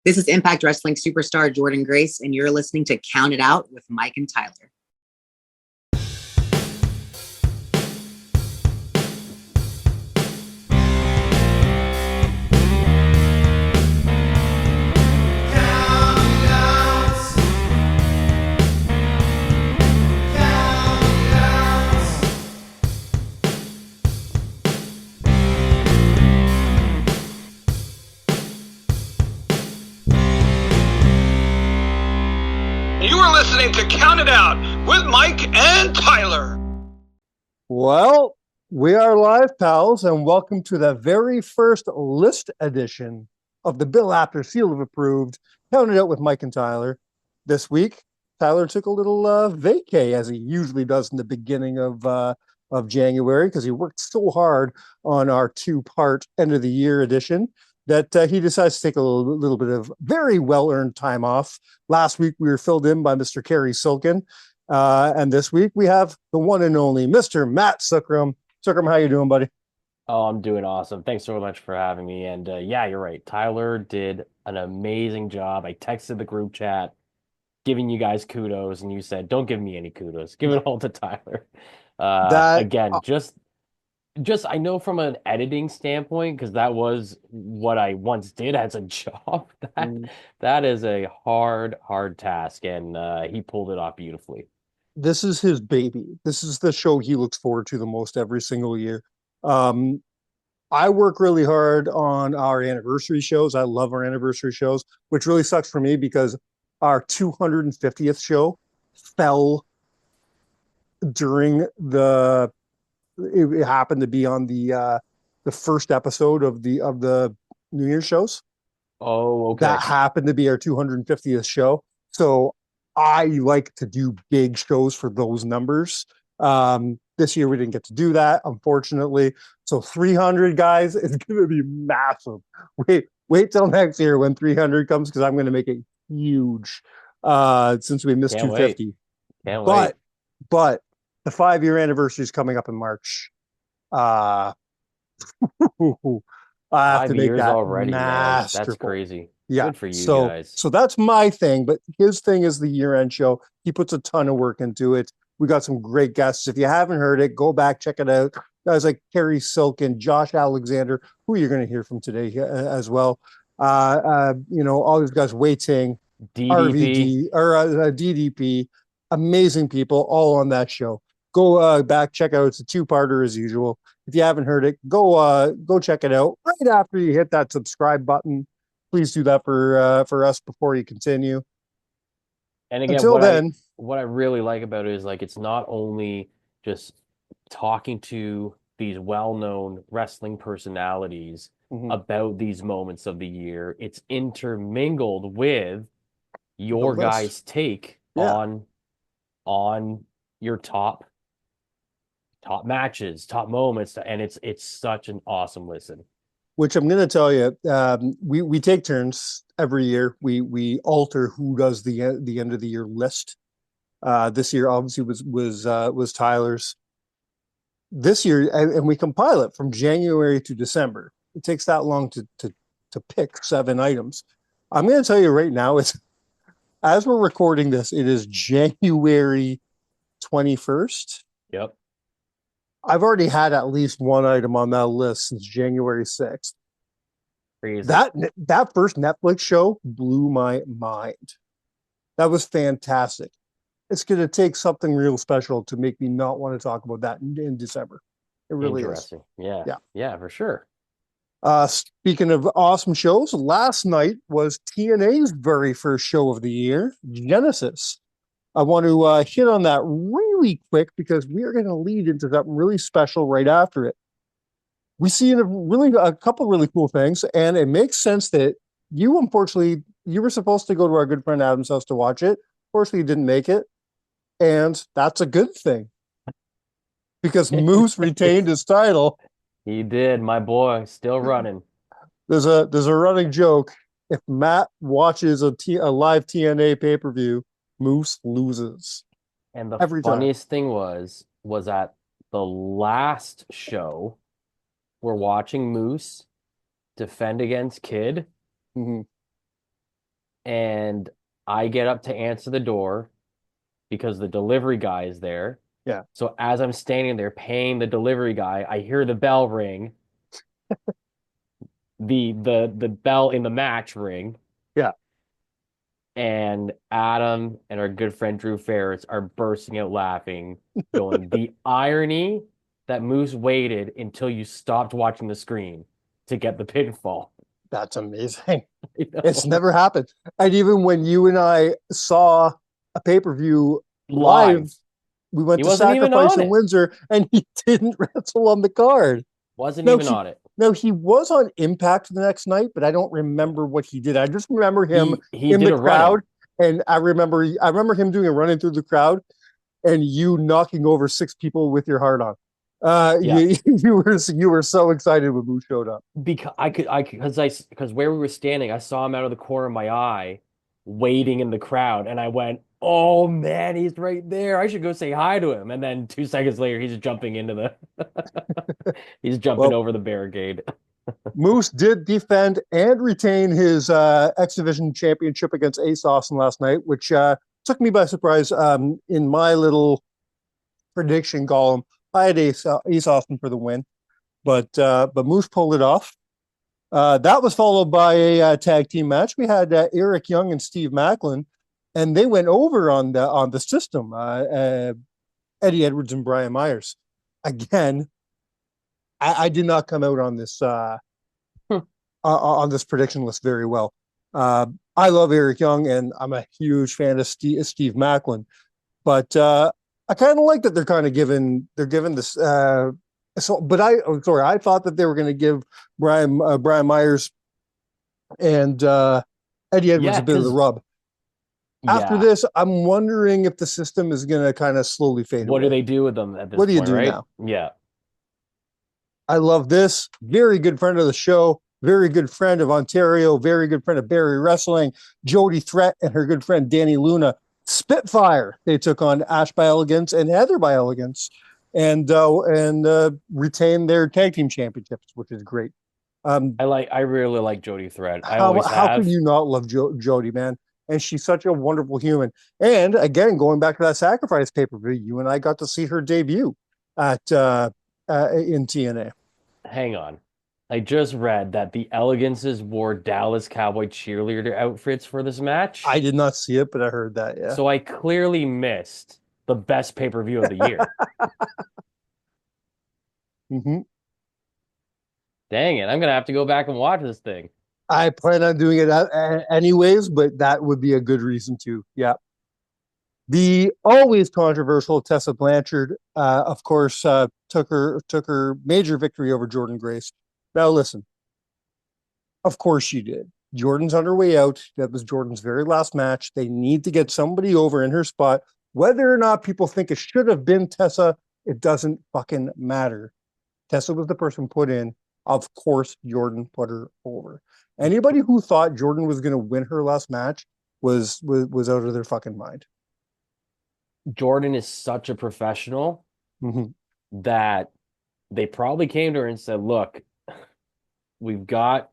This is Impact Wrestling superstar Jordan Grace, and you're listening to Count It Out with Mike and Tyler. Listening to Count It Out with Mike and Tyler. Well, we are live, pals, and welcome to the very first list edition of the Bill Apter Seal of Approved, Count It Out with Mike and Tyler. This week, Tyler took a little vacay, as he usually does in the beginning of January, because he worked so hard on our two-part end-of-the-year edition that he decides to take a little bit of very well-earned time off. Last week, we were filled in by Mr. Kerry Silken. And this week, we have the one and only Mr. Matt Sookram. Sookram, how you doing, buddy? Oh, I'm doing awesome. Thanks so much for having me. And yeah, you're right. Tyler did an amazing job. I texted the group chat giving you guys kudos, and you said, don't give me any kudos. Give it all to Tyler. Again, just I know from an editing standpoint, because that was what I once did as a job, that is a hard task, and he pulled it off beautifully. This is his baby. This is the show he looks forward to the most every single year. I work really hard on our anniversary shows. I love our anniversary shows, which really sucks for me because our 250th show fell during it happened to be on the first episode of the New Year's shows. Oh, okay. That happened to be our 250th show. So I like to do big shows for those numbers. This year we didn't get to do that, unfortunately. So 300, guys, is going to be massive. Wait till next year when 300 comes, because I'm going to make it huge. Since we missed 250. Can't wait. But the 5-year anniversary is coming up in March. I have to make that already, man. That's crazy. Yeah. Good for you guys. So that's my thing, but his thing is the year-end show. He puts a ton of work into it. We got some great guests. If you haven't heard it, go back, check it out. Guys like Kerry Silken, Josh Alexander, who you're going to hear from today as well. All these guys, Wei Ting, DDP. DDP, amazing people, all on that show. Go back, check out. It's a two-parter as usual. If you haven't heard it, go check it out right after you hit that subscribe button. Please do that for us before you continue. And again, what I really like about it is, like, it's not only just talking to these well-known wrestling personalities about these moments of the year. It's intermingled with your guys' take on your top matches, top moments, and it's such an awesome listen. Which I'm going to tell you, we take turns every year. We alter who does the end of the year list. This year obviously was Tyler's. This year, and we compile it from January to December. It takes that long to pick 7 items. I'm going to tell you right now, as we're recording this, it is January 21st. Yep. I've already had at least one item on that list since January 6th. Crazy. That first Netflix show blew my mind. That was fantastic. It's going to take something real special to make me not want to talk about that in December. It really is. Yeah, for sure. Speaking of awesome shows, last night was TNA's very first show of the year, Genesis. I want to hit on that really quick because we are going to lead into something really special right after it. We see a couple really cool things, and it makes sense that unfortunately, you were supposed to go to our good friend Adam's house to watch it. Unfortunately, you didn't make it, and that's a good thing because Moose retained his title. He did, my boy, still running. There's a running joke. If Matt watches a live TNA pay-per-view, Moose loses. And the funniest thing was at the last show, we're watching Moose defend against Kid. and I get up to answer the door because the delivery guy is there. Yeah. So as I'm standing there paying the delivery guy, I hear the bell ring, the bell in the match ring, Yeah. and Adam and our good friend Drew Ferris are bursting out laughing, going, the irony that Moose waited until you stopped watching the screen to get the pinfall. That's amazing. You know? It's never happened. And even when you and I saw a pay-per-view live, Live. we went He to wasn't even Sacrifice on in it. Windsor and he didn't wrestle on the card. Wasn't No, even on it. no, he was on Impact the next night, but I don't remember what he did. I just remember him He in did the a run-in. crowd, and I remember him doing a run in through the crowd, and you knocking over 6 people with your heart on. Yeah. You were so excited when Boo showed up. Because where we were standing, I saw him out of the corner of my eye, waiting in the crowd, and I went, "Oh man, he's right there. I should go say hi to him." And then 2 seconds later, he's jumping into he's jumping Well, over the barricade. Moose did defend and retain his X Division championship against Ace Austin last night, which took me by surprise. In my little prediction column, I had Ace Austin for the win, but Moose pulled it off. That was followed by a tag team match. We had Eric Young and Steve Macklin, and they went over on the system. Eddie Edwards and Brian Myers. Again, I did not come out on this prediction list very well. I love Eric Young, and I'm a huge fan of Steve Macklin, but I kind of like that they're given this. I thought that they were going to give Brian Myers and Eddie Edwards Yeah, a bit of the because rub. After yeah, this, I'm wondering if the system is going to kind of slowly fade what do away. they do with them at this What do you point, do right? now? Yeah, I love this. Very good friend of the show. Very good friend of Ontario. Very good friend of Barry Wrestling. Jody Threat and her good friend Danny Luna. Spitfire. They took on Ash by Elegance and Heather by Elegance, and retained their tag team championships, which is great. I really like Jody Thread. I how always how can have. you not love Jody, man? And she's such a wonderful human. And again, going back to that Sacrifice pay-per-view, you and I got to see her debut at in TNA. Hang on. I just read that the Elegances wore Dallas Cowboy cheerleader outfits for this match. I did not see it, but I heard that. Yeah. So I clearly missed the best pay-per-view of the year. Mm-hmm. Dang it. I'm gonna have to go back and watch this thing. I plan on doing it anyways, but that would be a good reason to. Yeah. The always controversial Tessa Blanchard, of course, took her major victory over Jordan Grace. Now listen, of course she did. Jordan's on her way out. That was Jordan's very last match. They need to get somebody over in her spot. Whether or not people think it should have been Tessa, it doesn't fucking matter. Tessa was the person put in. Of course, Jordan put her over. Anybody who thought Jordan was going to win her last match was out of their fucking mind. Jordan is such a professional Mm-hmm. that they probably came to her and said, "Look, we've got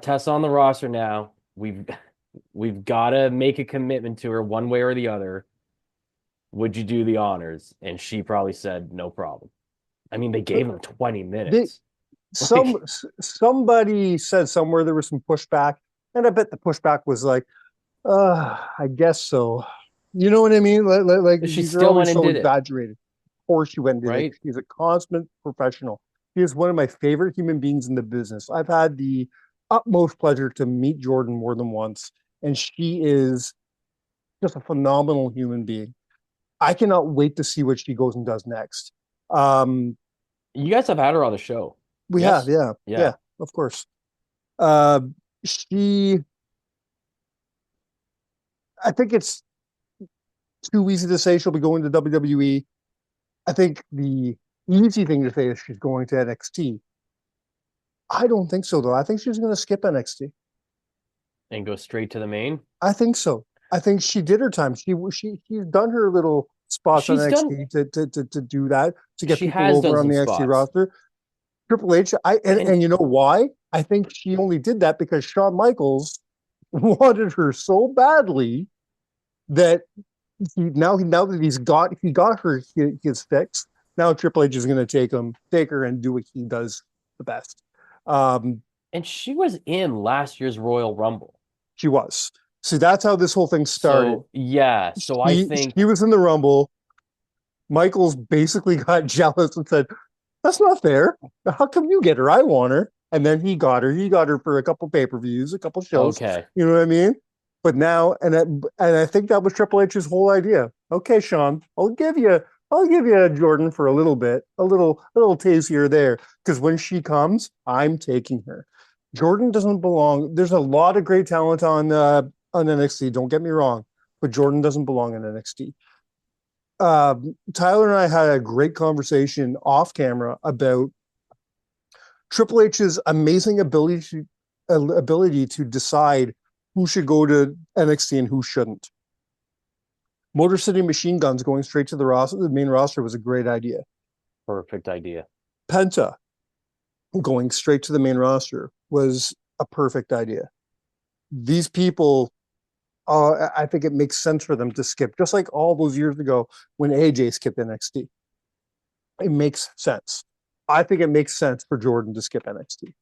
Tessa on the roster now. We've got to make a commitment to her one way or the other. Would you do the honors?" And she probably said, "No problem." I mean, they gave him 20 minutes. Somebody said somewhere there was some pushback, and I bet the pushback was like, I guess so. You know what I mean? Like She these are still went always and so did it, exaggerated. Of course, she went and did right? it. She's a consummate professional. She is one of my favorite human beings in the business. I've had the utmost pleasure to meet Jordan more than once, and she is just a phenomenal human being. I cannot wait to see what she goes and does next. Um, You guys have had her on the show. we Yes? have, yeah, Yeah. of course. Uh, she, I think it's too easy to say she'll be going to WWE. I think the easy thing to say is she's going to NXT. I don't think so, though. I think she's going to skip NXT. And go straight to the main. I think so. I think she did her time. She's done her little spots on She's done. NXT to do that, to get She people has done over on some the NXT spots. roster. Triple H, And and you know why? I think she only did that because Shawn Michaels wanted her so badly that now that he got her his fix. Now Triple H is going to take her and do what he does the best. And she was in last year's Royal Rumble. She was. So that's how this whole thing started. So yeah, so I think he was in the Rumble. Michaels basically got jealous and said, "That's not fair. How come you get her? I want her." And then he got her. He got her for a couple pay-per-views, a couple shows. Okay. You know what I mean? But now, and I think that was Triple H's whole idea. Okay, Sean, I'll give you Jordan for a little bit, a little taste here or there, because when she comes, I'm taking her. Jordan doesn't belong. There's a lot of great talent on NXT. Don't get me wrong, but Jordan doesn't belong in NXT. Tyler and I had a great conversation off camera about Triple H's amazing ability to decide who should go to NXT and who shouldn't. Motor City Machine Guns going straight to the main roster was a great idea. Perfect idea. Penta going straight to the main roster was a perfect idea. These people, I think it makes sense for them to skip, just like all those years ago when AJ skipped NXT. It makes sense. I think it makes sense for Jordan to skip NXT.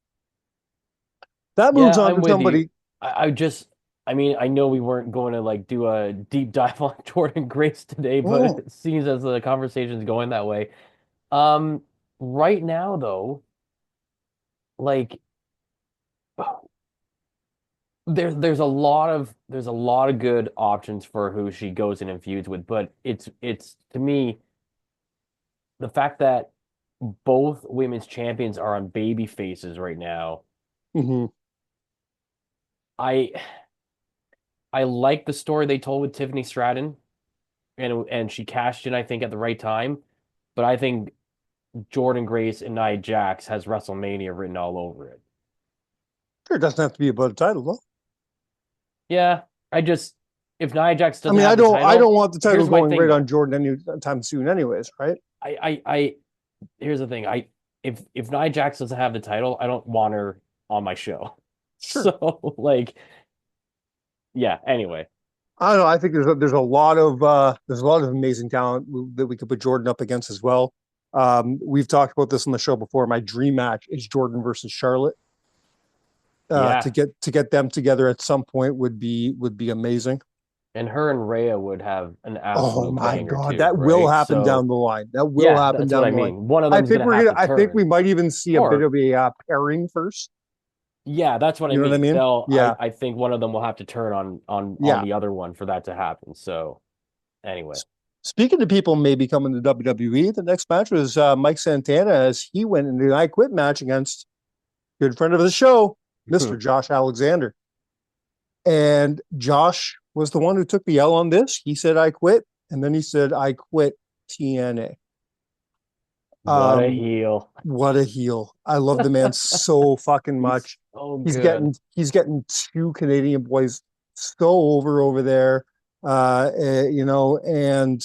That moves on to somebody. I mean, I know we weren't going to like do a deep dive on Jordan Grace today, but it seems as the conversation is going that way. Right now, though, like there's a lot of good options for who she goes in and feuds with, but it's to me the fact that both women's champions are on baby faces right now. Mm-hmm. I like the story they told with Tiffany Stratton, and she cashed in, I think, at the right time. But I think Jordan Grace and Nia Jax has WrestleMania written all over it. Sure, it doesn't have to be about a title, though. Yeah, if Nia Jax doesn't, I don't want the title going thing, right on Jordan anytime soon, anyways, right? Here's the thing. If Nia Jax doesn't have the title, I don't want her on my show. Sure. So like, yeah. Anyway, I don't know. I think there's a lot of amazing talent that we could put Jordan up against as well. We've talked about this on the show before. My dream match is Jordan versus Charlotte. To get them together at some point would be amazing. And her and Rhea would have an absolute. Oh my god, too, that right? will happen down the line. That will happen down the line. One of them. I think we might even see a bit of a pairing first. Yeah, that's what I mean. Know what I mean? Yeah, I think one of them will have to turn on the other one for that to happen. So, anyway, speaking of people maybe coming to WWE, the next match was Mike Santana as he went into an I Quit match against good friend of the show, Mr. Josh Alexander. And Josh was the one who took the L on this. He said, "I quit." And then he said, "I quit TNA." What a heel. What a heel. I love the man so fucking much. He's getting two Canadian boys so over there. And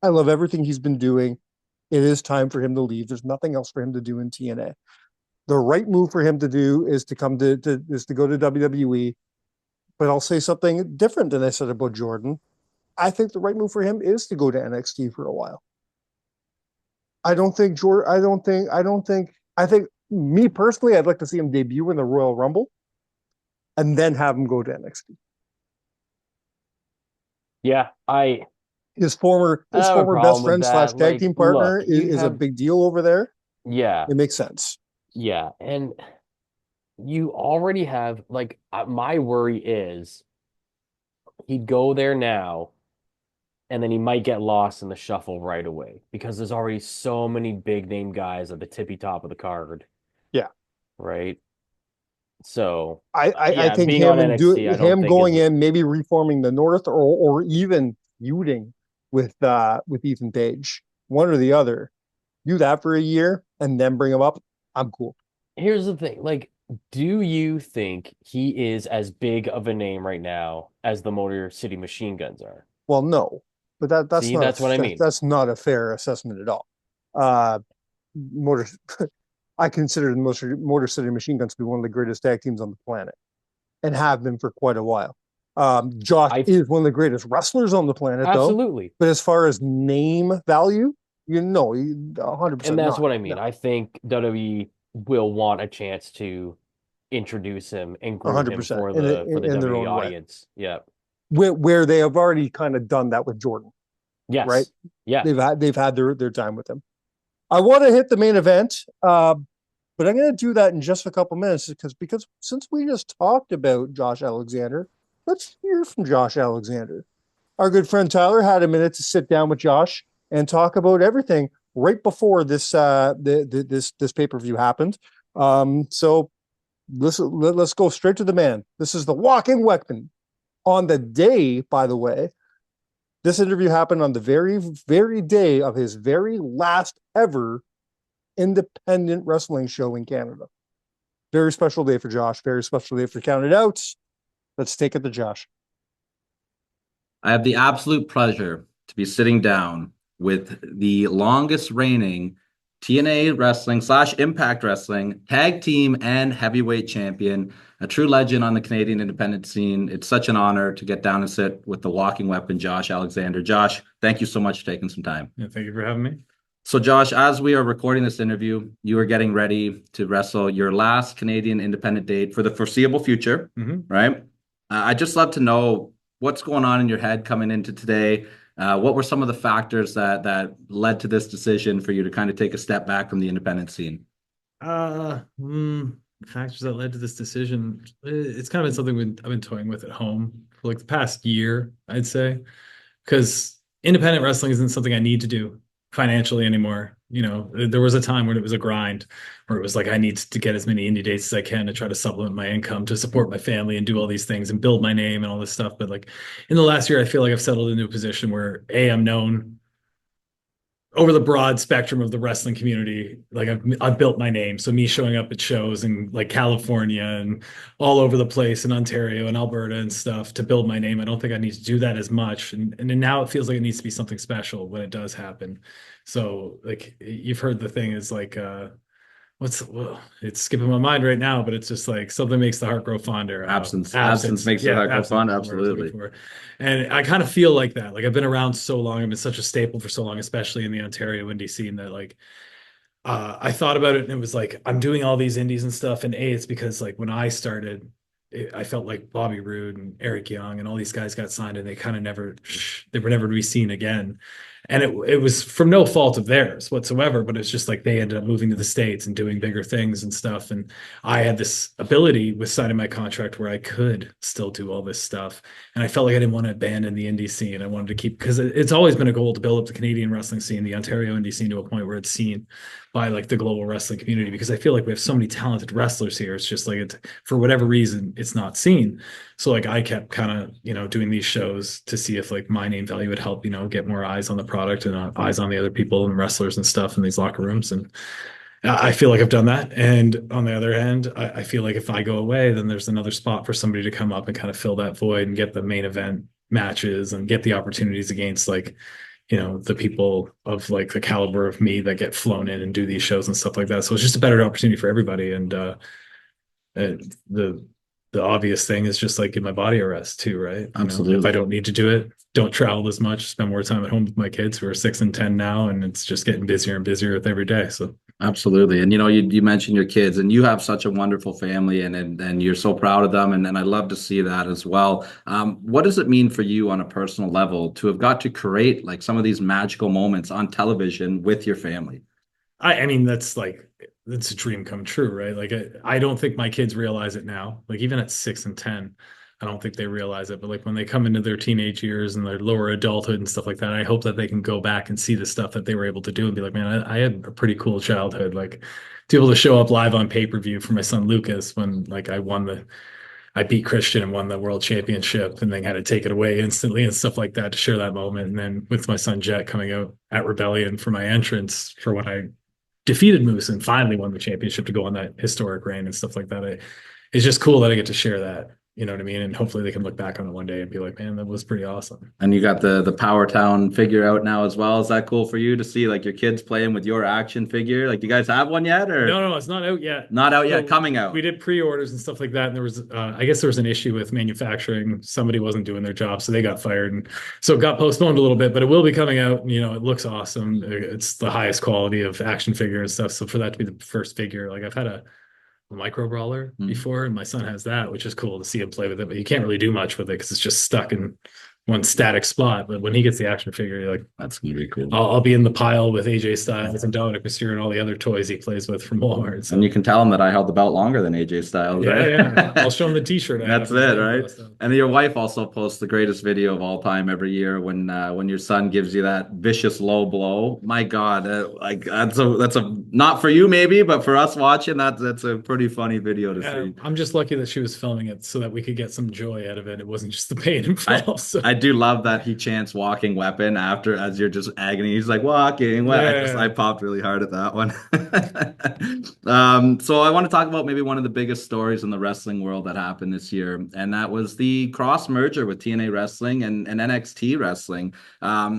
I love everything he's been doing. It is time for him to leave. There's nothing else for him to do in TNA. The right move for him to do is to go to WWE. But I'll say something different than I said about Jordan. I think the right move for him is to go to NXT for a while. I think me personally, I'd like to see him debut in the Royal Rumble and then have him go to NXT. Yeah, his former best friend / tag team partner is a big deal over there. Yeah. It makes sense. Yeah. And you already have, like, my worry is he'd go there now and then he might get lost in the shuffle right away because there's already so many big name guys at the tippy top of the card. Yeah. Right. So I think him going in, maybe reforming the North or even feuding with Ethan Page, one or the other, do that for a year and then bring him up. I'm cool. Here's the thing. Like, do you think he is as big of a name right now as the Motor City Machine Guns are? Well, no, but that's what I mean. That's not a fair assessment at all. I consider the Motor City Machine Guns to be one of the greatest tag teams on the planet. and have been for quite a while. Josh I is one of the greatest wrestlers on the planet, though. absolutely. But as far as name value, 100% And that's not. what I mean. No, I think WWE will want a chance to introduce him and groom him 100% for in, the in their WWE own way. audience. Yeah. Where they have already kind of done that with Jordan, right? Yes. Yeah. They've had their time with him. I want to hit the main event, but I'm going to do that in just a couple minutes because since we just talked about Josh Alexander, let's hear from Josh Alexander. Our good friend Tyler had a minute to sit down with Josh and talk about everything right before this this pay-per-view happened. So let's go straight to the man. This is the walking weapon. On the day, by the way, this interview happened on the very, very day of his very last ever independent wrestling show in Canada. Very special day for Josh. Very special day for Count It Out. Let's take it to Josh. I have the absolute pleasure to be sitting down with the longest reigning TNA Wrestling / Impact Wrestling tag team and heavyweight champion, a true legend on the Canadian independent scene. It's such an honor to get down and sit with the walking weapon, Josh Alexander. Josh, thank you so much for taking some time. Yeah, thank you for having me. So, Josh, as we are recording this interview, you are getting ready to wrestle your last Canadian independent date for the foreseeable future, right? I'd just love to know what's going on in your head coming into today. What were some of the factors that led to this decision for you to kind of take a step back from the independent scene? Factors that led to this decision. It's kind of been something I've been toying with at home for like the past year, I'd say, because independent wrestling isn't something I need to do financially anymore. You know, there was a time when it was a grind where it was like I need to get as many indie dates as I can to try to supplement my income to support my family and do all these things and build my name and all this stuff. But like in the last year, I feel like I've settled into a position where I'm known over the broad spectrum of the wrestling community. Like I've built my name. So me showing up at shows in like California and all over the place in Ontario and Alberta and stuff to build my name. I don't think I need to do that as much. And now it feels like it needs to be something special when it does happen. So like you've heard the thing is like it's skipping my mind right now, but it's just like something makes the heart grow fonder. Absence makes the heart grow fonder. Absolutely. And I kind of feel like that. Like I've been around so long, I've been such a staple for so long, especially in the Ontario indie scene, that like I thought about it and it was like I'm doing all these indies and stuff. And it's because like when I started, I felt like Bobby Roode and Eric Young and all these guys got signed and they kind of they were never to be seen again. And it was from no fault of theirs whatsoever, but it's just like they ended up moving to the States and doing bigger things and stuff. And I had this ability with signing my contract where I could still do all this stuff. And I felt like I didn't want to abandon the indie scene. I wanted to keep, because it's always been a goal to build up the Canadian wrestling scene, the Ontario indie scene, to a point where it's seen by like the global wrestling community, because I feel like we have so many talented wrestlers here. It's just like for whatever reason, it's not seen. So like I kept kind of, doing these shows to see if like my name value would help, get more eyes on the product and eyes on the other people and wrestlers and stuff in these locker rooms. And I feel like I've done that. And on the other hand, I feel like if I go away, then there's another spot for somebody to come up and kind of fill that void and get the main event matches and get the opportunities against like, the people of like the caliber of me that get flown in and do these shows and stuff like that. So it's just a better opportunity for everybody. And the obvious thing is just like give my body a rest too, right? Absolutely. If I don't need to do it, don't travel as much, spend more time at home with my kids who are 6 and 10 now, and it's just getting busier and busier with every day. So absolutely. And you mentioned your kids, and you have such a wonderful family, and you're so proud of them, and I love to see that as well. What does it mean for you on a personal level to have got to create like some of these magical moments on television with your family? I mean, that's a dream come true, right? Like I don't think my kids realize it now. Like even at 6 and 10, I don't think they realize it. But like when they come into their teenage years and their lower adulthood and stuff like that, I hope that they can go back and see the stuff that they were able to do and be like, man, I had a pretty cool childhood. Like to be able to show up live on pay-per-view for my son Lucas when like I beat Christian and won the world championship and then had to take it away instantly and stuff like that to share that moment. And then with my son Jet coming out at Rebellion for my entrance for when I defeated Moose and finally won the championship to go on that historic reign and stuff like that. It's just cool that I get to share that, You know what I mean? And hopefully they can look back on it one day and be like, man, that was pretty awesome. And you got the Power Town figure out now as well. Is that cool for you to see like your kids playing with your action figure? Like, do you guys have one yet, or No, it's not out yet. not out So yet? Coming out. we did pre-orders and stuff like that, and there was, I guess, there was an issue with manufacturing. Somebody wasn't doing their job, so they got fired, and so it got postponed a little bit. But it will be coming out. And, it looks awesome. It's the highest quality of action figure and stuff. So for that to be the first figure, like I've had a micro brawler before, and my son has that, which is cool to see him play with it. But you can't really do much with it because it's just stuck in one static spot. But when he gets the action figure, you're like, That's gonna be cool. I'll be in the pile with AJ Styles and Dominic Mysterio and all the other toys he plays with from Walmart. So. And you can tell him that I held the belt longer than AJ Styles, right? Yeah. I'll show him the T-shirt. That's it, right? And your wife also posts the greatest video of all time every year when your son gives you that vicious low blow. My God, like that's a not for you maybe, but for us watching that's a pretty funny video to see. I'm just lucky that she was filming it so that we could get some joy out of it. It wasn't just the pain involved. I do love that he chants "walking weapon" after as you're just agony. He's like walking weapon. I popped really hard at that one. So I want to talk about maybe one of the biggest stories in the wrestling world that happened this year, and that was the cross merger with TNA Wrestling and NXT Wrestling.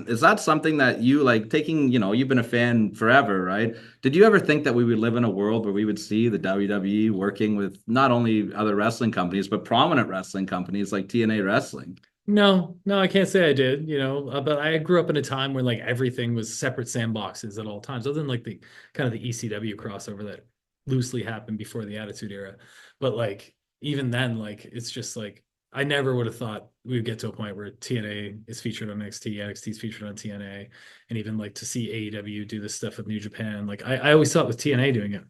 Is that something that you like taking? You've been a fan forever, right? Did you ever think that we would live in a world where we would see the WWE working with not only other wrestling companies but prominent wrestling companies like TNA Wrestling? No, I can't say I did, but I grew up in a time when like everything was separate sandboxes at all times, other than like the kind of the ECW crossover that loosely happened before the Attitude Era. But like even then, like it's just like I never would have thought we would get to a point where TNA is featured on NXT, NXT is featured on TNA, and even like to see AEW do this stuff with New Japan. Like I always thought with TNA doing it.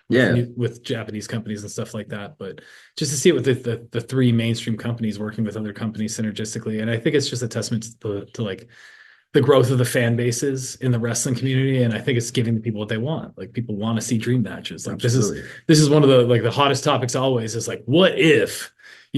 With Japanese companies and stuff like that, but just to see it with the three mainstream companies working with other companies synergistically, and I think it's just a testament to like the growth of the fan bases in the wrestling community, and I think it's giving the people what they want. Like people want to see dream matches. Like Absolutely. this is one of the hottest topics always is like, what if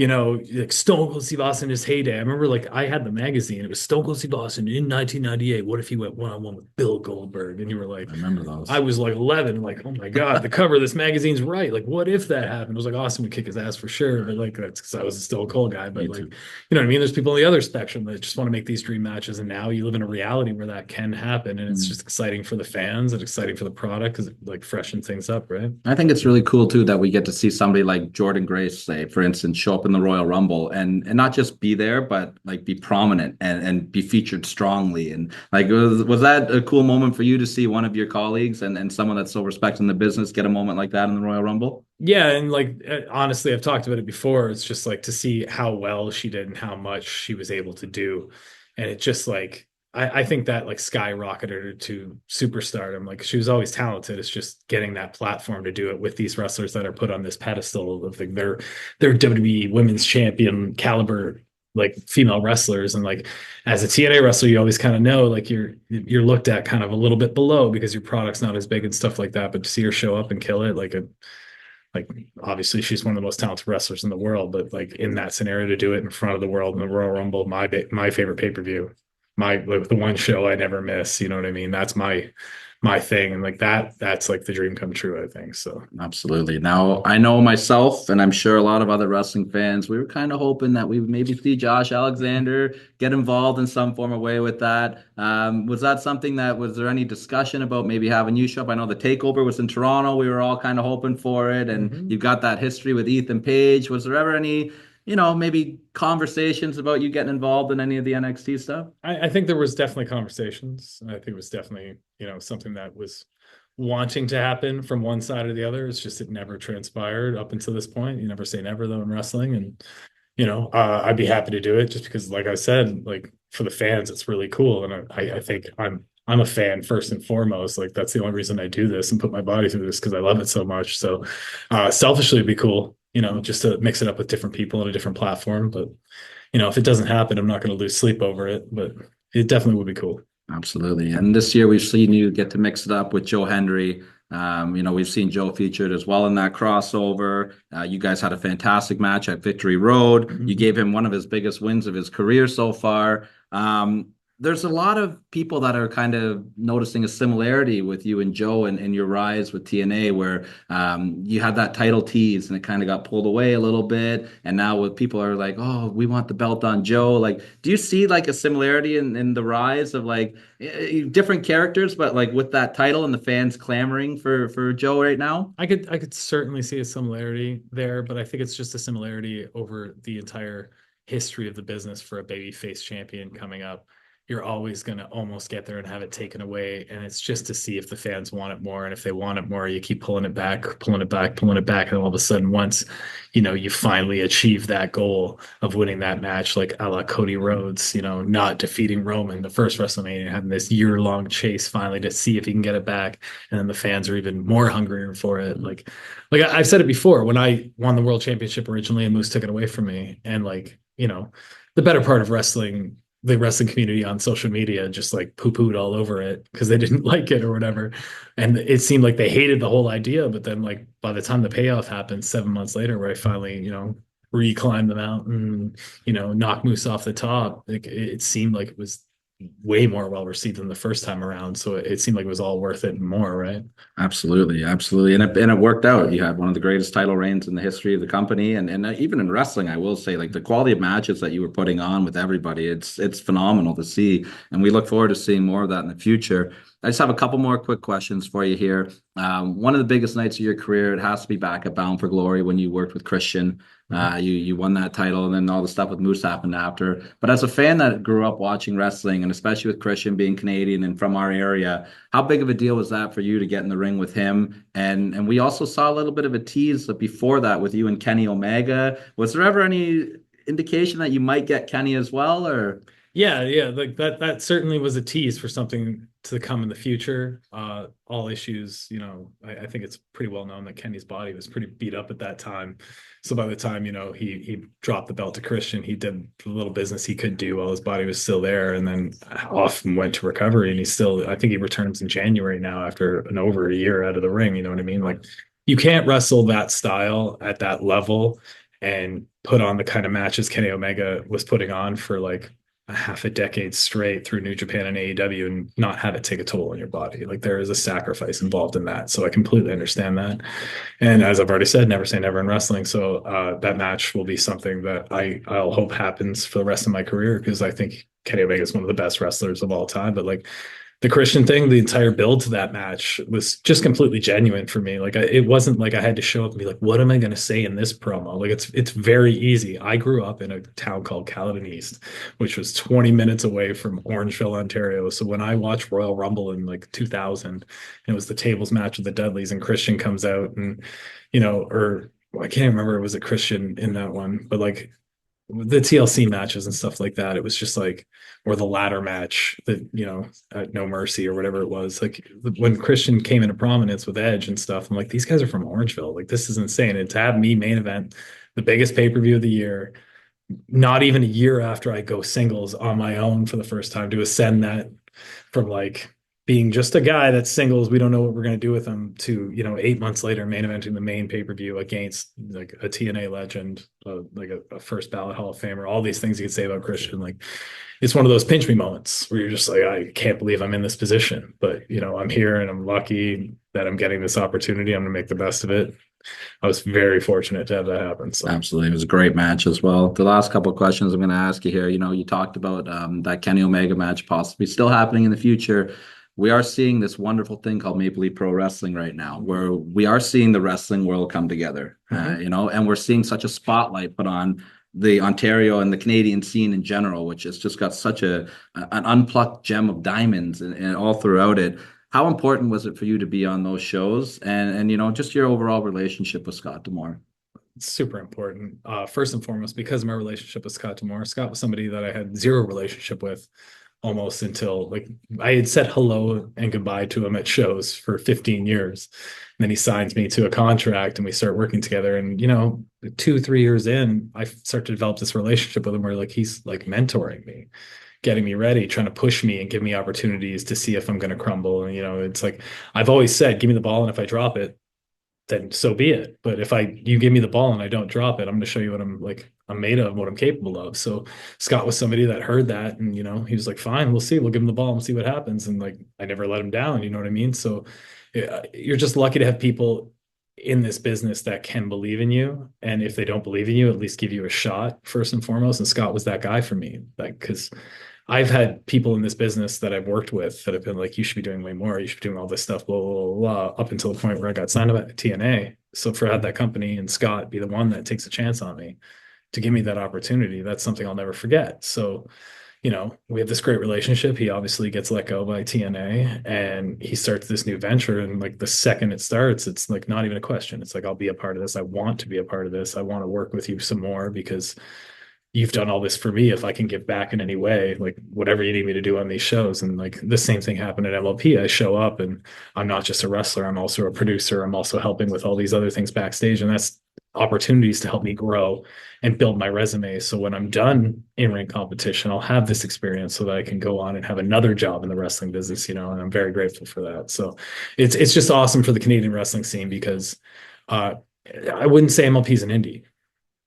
like Stone Cold Steve Austin in his heyday. I remember like I had the magazine. It was Stone Cold Steve Austin in 1998. What if he went one-on-one with Bill Goldberg? And you were like, I remember those. I was like 11, like, oh my God, the cover of this magazine's right. Like, what if that happened? It was like Austin would kick his ass for sure. But like, that's because I was a Stone Cold guy. But like, you know what I mean? There's people on the other spectrum that just want to make these dream matches. And now you live in a reality where that can happen. And it's just exciting for the fans and exciting for the product because it like freshens things up, right? I think it's really cool too that we get to see somebody like Jordan Grace, say, for instance, show up in the Royal Rumble and not just be there, but like be prominent and be featured strongly. And like, was that a cool moment for you to see one of your colleagues and someone that's so respected in the business get a moment like that in the Royal Rumble? Yeah, and like honestly, I've talked about it before. It's just like to see how well she did and how much she was able to do, and it just like I think that like skyrocketed her to superstardom. Like she was always talented. It's just getting that platform to do it with these wrestlers that are put on this pedestal of like their WWE Women's Champion caliber like female wrestlers. And like as a TNA wrestler, you always kind of know like you're looked at kind of a little bit below because your product's not as big and stuff like that. But to see her show up and kill it, like obviously she's one of the most talented wrestlers in the world, but like in that scenario to do it in front of the world in the Royal Rumble, my favorite pay-per-view, the one show I never miss, you know what I mean? That's my thing. And like that's like the dream come true, I think. So absolutely. Now I know myself, and I'm sure a lot of other wrestling fans, we were kind of hoping that we would maybe see Josh Alexander get involved in some form of way with that. Was there any discussion about maybe having you show up? I know the takeover was in Toronto. We were all kind of hoping for it. And you've got that history with Ethan Page. Was there ever any, maybe conversations about you getting involved in any of the NXT stuff? I think there was definitely conversations. I think it was definitely, something that was wanting to happen from one side or the other. It's just, it never transpired up until this point. You never say never though in wrestling. And, I'd be happy to do it just because, like I said, like for the fans, it's really cool. And I think I'm a fan first and foremost. Like that's the only reason I do this and put my body through this because I love it so much. So selfishly it'd be cool, just to mix it up with different people on a different platform. But, if it doesn't happen, I'm not going to lose sleep over it, but it definitely would be cool. Absolutely. And this year we've seen you get to mix it up with Joe Hendry. We've seen Joe featured as well in that crossover. You guys had a fantastic match at Victory Road. You gave him one of his biggest wins of his career so far. there's a lot of people that are kind of noticing a similarity with you and Joe and your rise with TNA, where you had that title tease and it kind of got pulled away a little bit. And now with people are like, oh, we want the belt on Joe. Like, do you see like a similarity in the rise of like different characters, but like with that title and the fans clamoring for Joe right now? I could certainly see a similarity there, but I think it's just a similarity over the entire history of the business for a babyface champion coming up. You're always going to almost get there and have it taken away. And it's just to see if the fans want it more. And if they want it more, you keep pulling it back, pulling it back, pulling it back. And all of a sudden, once, you finally achieve that goal of winning that match, like a la Cody Rhodes, not defeating Roman, the first WrestleMania, having this year-long chase finally to see if he can get it back. And then the fans are even more hungrier for it. Like I've said it before, when I won the world championship originally and Moose took it away from me, and the better part of wrestling, the wrestling community on social media just like poo-pooed all over it because they didn't like it or whatever. And it seemed like they hated the whole idea. But then like by the time the payoff happened 7 months later, where I finally, re-climbed the mountain, knocked Moose off the top, like it seemed like it was way more well received than the first time around. So it seemed like it was all worth it and more, right? Absolutely, absolutely, and it worked out. You had one of the greatest title reigns in the history of the company, and even in wrestling, I will say, like the quality of matches that you were putting on with everybody, it's phenomenal to see, and we look forward to seeing more of that in the future. I just have a couple more quick questions for you here. One of the biggest nights of your career, it has to be back at Bound for Glory when you worked with Christian. You won that title, and then all the stuff with Moose happened after. But as a fan that grew up watching wrestling, and especially with Christian being Canadian and from our area, how big of a deal was that for you to get in the ring with him? And we also saw a little bit of a tease before that with you and Kenny Omega. Was there ever any indication that you might get Kenny as well, or? Yeah, like that certainly was a tease for something to come in the future. All issues, I think it's pretty well known that Kenny's body was pretty beat up at that time. So by the time, he dropped the belt to Christian, he did the little business he could do while his body was still there, and then off and went to recovery. And I think he returns in January now after over a year out of the ring. You know what I mean? Like, you can't wrestle that style at that level and put on the kind of matches Kenny Omega was putting on for like a half a decade straight through New Japan and AEW and not have it take a toll on your body. Like, there is a sacrifice involved in that. So I completely understand that. And as I've already said, never say never in wrestling. So that match will be something that I'll hope happens for the rest of my career, because I think Kenny Omega is one of the best wrestlers of all time. But like, the Christian thing, the entire build to that match was just completely genuine for me. Like, it wasn't like I had to show up and be like, what am I going to say in this promo? Like, it's very easy. I grew up in a town called Caledon East, which was 20 minutes away from Orangeville, Ontario. So when I watched Royal Rumble in like 2000, and it was the tables match with the Dudleys, and Christian comes out and, or I can't remember, was it Christian in that one, but like, the TLC matches and stuff like that, it was just like, or the ladder match that, at No Mercy or whatever it was. Like, when Christian came into prominence with Edge and stuff, I'm like, these guys are from Orangeville. Like, this is insane. And to have me main event the biggest pay-per-view of the year, not even a year after I go singles on my own for the first time, to ascend that from like being just a guy that's singles, we don't know what we're going to do with him, to 8 months later main eventing the main pay-per-view against like a TNA legend, like a first ballot Hall of Famer. All these things you could say about Christian. Like, it's one of those pinch me moments where you're just like, I can't believe I'm in this position, but I'm here and I'm lucky that I'm getting this opportunity. I'm going to make the best of it. I was very fortunate to have that happen. So. Absolutely. It was a great match as well. The last couple of questions I'm going to ask you here, you talked about that Kenny Omega match possibly still happening in the future. We are seeing this wonderful thing called Maple Leaf Pro Wrestling right now, where we are seeing the wrestling world come together, and we're seeing such a spotlight put on the Ontario and the Canadian scene in general, which has just got such an unplucked gem of diamonds and all throughout it. How important was it for you to be on those shows, and just your overall relationship with Scott D'Amore? It's super important. First and foremost, because of my relationship with Scott D'Amore. Scott was somebody that I had zero relationship with almost until like I had said hello and goodbye to him at shows for 15 years. And then he signs me to a contract and we start working together. And, 2-3 years in, I start to develop this relationship with him where like he's like mentoring me, getting me ready, trying to push me and give me opportunities to see if I'm going to crumble. And, it's like, I've always said, give me the ball. And if I drop it, then so be it. But if you give me the ball and I don't drop it, I'm going to show you what I'm like I'm made of, what I'm capable of. So Scott was somebody that heard that, and he was like, fine, we'll see, we'll give him the ball and see what happens. And like, I never let him down, you know what I mean? So you're just lucky to have people in this business that can believe in you, and if they don't believe in you, at least give you a shot first and foremost. And Scott was that guy for me, like, because I've had people in this business that I've worked with that have been like, you should be doing way more. You should be doing all this stuff, blah, blah, blah, blah, up until the point where I got signed up at TNA. So for had that company and Scott be the one that takes a chance on me to give me that opportunity, that's something I'll never forget. So, we have this great relationship. He obviously gets let go by TNA and he starts this new venture. And like the second it starts, it's like not even a question. It's like, I'll be a part of this. I want to be a part of this. I want to work with you some more because you've done all this for me. If I can give back in any way, like whatever you need me to do on these shows. And like the same thing happened at MLP. I show up and I'm not just a wrestler. I'm also a producer. I'm also helping with all these other things backstage. And that's opportunities to help me grow and build my resume. So when I'm done in ring competition, I'll have this experience so that I can go on and have another job in the wrestling business, and I'm very grateful for that. So it's just awesome for the Canadian wrestling scene because I wouldn't say MLP is an indie.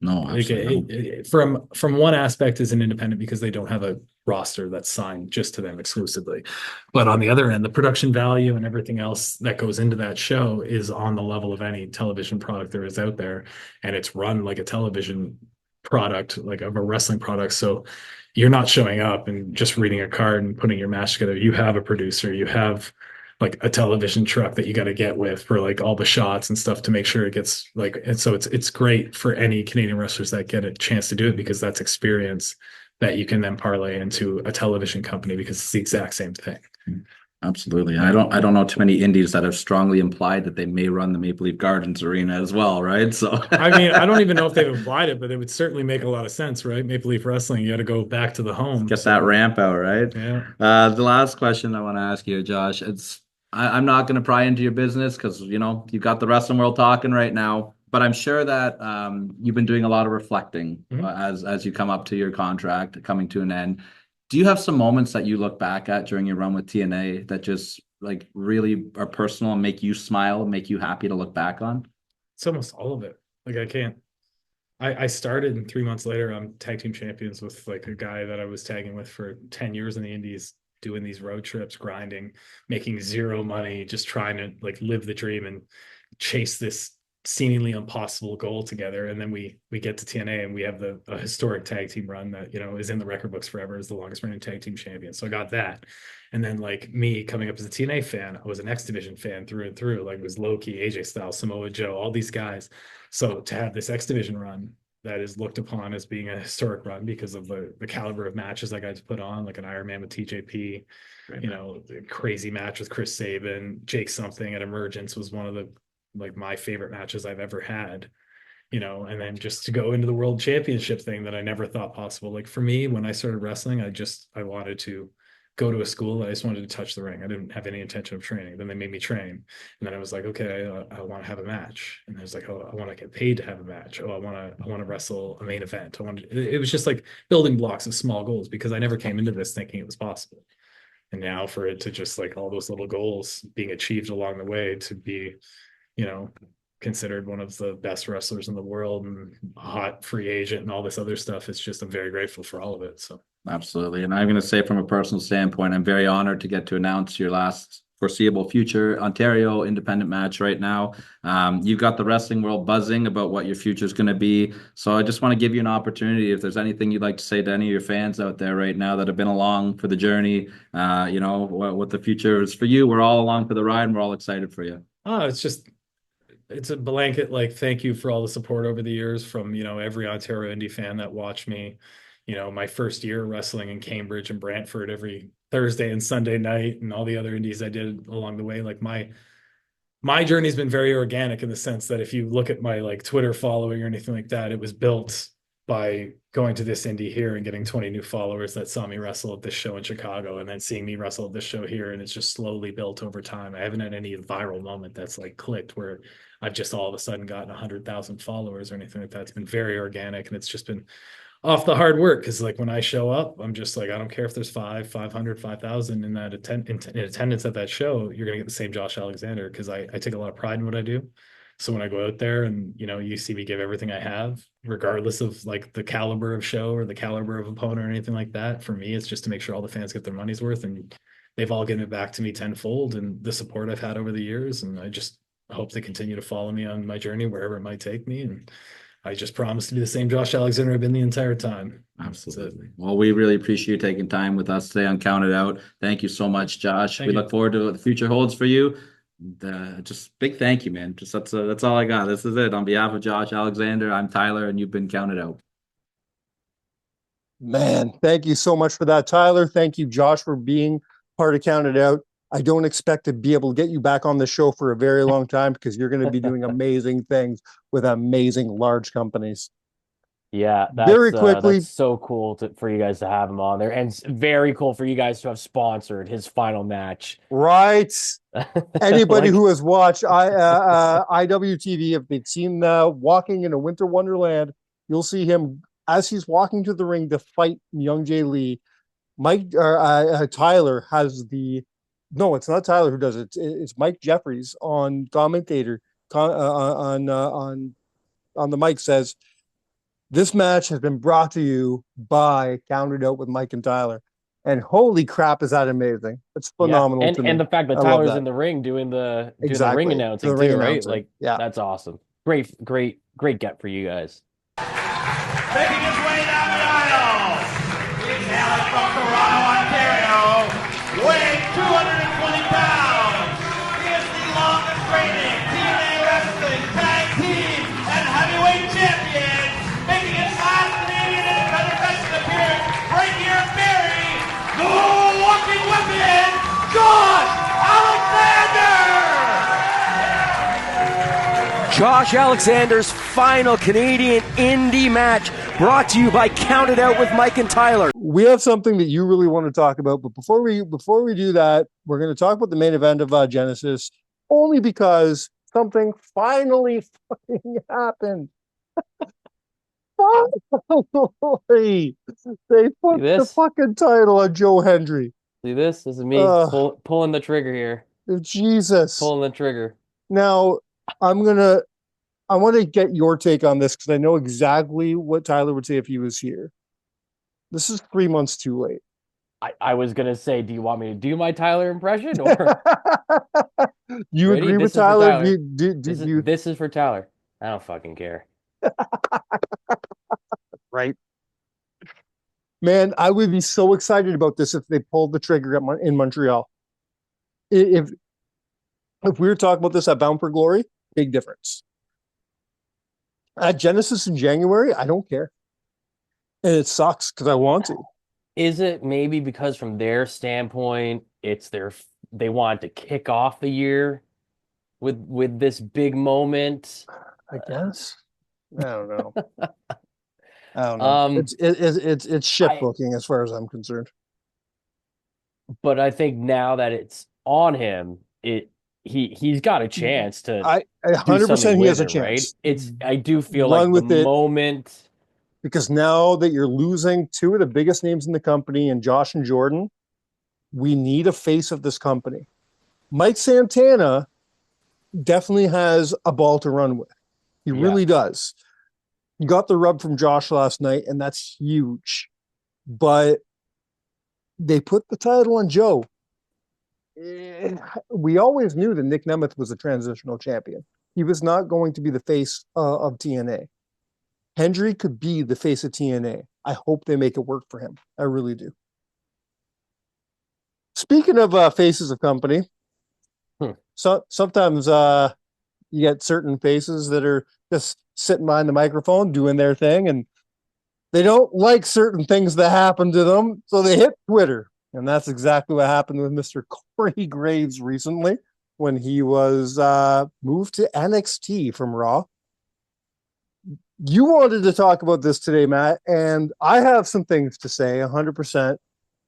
No, Like from one aspect is an independent because they don't have a roster that's signed just to them exclusively. But on the other end, the production value and everything else that goes into that show is on the level of any television product there is out there. And it's run like a television product, like of a wrestling product. So you're not showing up and just reading a card and putting your match together. You have a producer, you have like a television truck that you got to get with for like all the shots and stuff to make sure it gets like, and so it's great for any Canadian wrestlers that get a chance to do it because that's experience that you can then parlay into a television company because it's the exact same thing. Absolutely. And I don't know too many indies that have strongly implied that they may run the Maple Leaf Gardens arena as well, right? So I mean, I don't even know if they've implied it, but it would certainly make a lot of sense, right? Maple Leaf Wrestling, you got to go back to the home. Get that ramp out, right? Yeah. The last question I want to ask you, Josh, I'm not going to pry into your business because you've got the wrestling world talking right now, but I'm sure that you've been doing a lot of reflecting as you come up to your contract coming to an end. Do you have some moments that you look back at during your run with TNA that just like really are personal and make you smile, make you happy to look back on? It's almost all of it. Like I started and 3 months later, I'm tag team champions with like a guy that I was tagging with for 10 years in the Indies, doing these road trips, grinding, making zero money, just trying to like live the dream and chase this seemingly impossible goal together. And then we get to TNA and we have a historic tag team run that is in the record books forever as the longest running tag team champion. So I got that. And then like me coming up as a TNA fan, I was an X Division fan through and through. Like it was Loki, AJ Styles, Samoa Joe, all these guys. So to have this X Division run that is looked upon as being a historic run because of the caliber of matches I got to put on, like an Iron Man with TJP, the crazy match with Chris Sabin, Jake something at Emergence was one of the like my favorite matches I've ever had, and then just to go into the world championship thing that I never thought possible. Like for me, when I started wrestling, I wanted to go to a school. I just wanted to touch the ring. I didn't have any intention of training. Then they made me train. And then I was like, okay, I want to have a match. And I was like, oh, I want to get paid to have a match. Oh, I want to wrestle a main event. It was just like building blocks of small goals because I never came into this thinking it was possible. And now for it to just like all those little goals being achieved along the way to be, considered one of the best wrestlers in the world and a hot free agent and all this other stuff. It's just, I'm very grateful for all of it. So absolutely. And I'm going to say from a personal standpoint, I'm very honored to get to announce your last foreseeable future Ontario independent match right now. You've got the wrestling world buzzing about what your future is going to be. So I just want to give you an opportunity. If there's anything you'd like to say to any of your fans out there right now that have been along for the journey, what the future is for you. We're all along for the ride and we're all excited for you. Oh, it's a blanket like thank you for all the support over the years from every Ontario indie fan that watched me my first year wrestling in Cambridge and Brantford every Thursday and Sunday night and all the other indies I did along the way. Like my journey's been very organic in the sense that if you look at my like Twitter following or anything like that, it was built by going to this indie here and getting 20 new followers that saw me wrestle at this show in Chicago and then seeing me wrestle at this show here. And it's just slowly built over time. I haven't had any viral moment that's like clicked where I've just all of a sudden gotten 100,000 followers or anything like that. It's been very organic and it's just been off the hard work. Cause like when I show up, I'm just like, I don't care if there's 500, 5,000 in attendance at that show, you're going to get the same Josh Alexander. Cause I take a lot of pride in what I do. So when I go out there and, you see me give everything I have, regardless of like the caliber of show or the caliber of opponent or anything like that, for me, it's just to make sure all the fans get their money's worth, and they've all given it back to me tenfold, and the support I've had over the years. And I just hope they continue to follow me on my journey, wherever it might take me. And I just promise to be the same Josh Alexander I've been the entire time. Absolutely. Well, we really appreciate you taking time with us today on Count It Out. Thank you so much, Josh. Thank We you. look forward to what the future holds for you. Just big thank you, man. Just that's all I got. This is it. On behalf of Josh Alexander, I'm Tyler, and you've been Counted Out. Man, thank you so much for that, Tyler. Thank you, Josh, for being part of Count It Out. I don't expect to be able to get you back on the show for a very long time because you're going to be doing amazing things with amazing large companies. Yeah, very quickly. That's so cool for you guys to have him on there, and it's very cool for you guys to have sponsored his final match. Right. Anybody who has watched IWTV, if they've seen Walking in a Winter Wonderland, you'll see him as he's walking to the ring to fight Young Jay Lee. Tyler has no, it's not Tyler who does it. It's Mike Jeffries on commentator on the mic says, "This match has been brought to you by Counted Out with Mike and Tyler." And holy crap, is that amazing. It's phenomenal. Yeah. And the fact that Tyler's in the ring doing the ring announcing too, right? Like, yeah, that's awesome. Great get for you guys. Making his way down the aisle, he's hailing from Toronto, Ontario, weighing 220 pounds. He is the longest reigning TNA Wrestling Tag Team and Heavyweight Champion, making his last Canadian Independent Wrestling appearance right here in Barrie, the walking weapon, Josh Alexander! Josh Alexander's final Canadian indie match, brought to you by Counted Out with Mike and Tyler. We have something that you really want to talk about, but before we do that, we're going to talk about the main event of Genesis, only because something finally fucking happened. Finally, they put the fucking title on Joe Hendry. See this? This is me pulling the trigger here. Jesus, pulling the trigger. Now, I want to get your take on this because I know exactly what Tyler would say if he was here. This is 3 months too late. I was going to say, do you want me to do my Tyler impression? Or you agree with Tyler? This is for Tyler. I don't fucking care. Right. Man, I would be so excited about this if they pulled the trigger in Montreal. If we were talking about this at Bound for Glory, big difference. At Genesis in January, I don't care. And it sucks because I want to. Is it maybe because from their standpoint, they want to kick off the year with this big moment? I guess. I don't know. I don't know. It's shit booking as far as I'm concerned. But I think now that it's on him, he's got a chance to. 100% he has a chance. Right? I do feel like the moment, because now that you're losing two of the biggest names in the company and Josh and Jordan, we need a face of this company. Mike Santana definitely has a ball to run with. He really does. He got the rub from Josh last night, and that's huge. But they put the title on Joe. We always knew that Nick Nemeth was a transitional champion. He was not going to be the face of TNA. Hendry could be the face of TNA. I hope they make it work for him. I really do. Speaking of faces of company, sometimes you get certain faces that are just sitting behind the microphone doing their thing, and they don't like certain things that happen to them, so they hit Twitter. And that's exactly what happened with Mr. Corey Graves recently when he was moved to NXT from Raw. You wanted to talk about this today, Matt, and I have some things to say, 100%,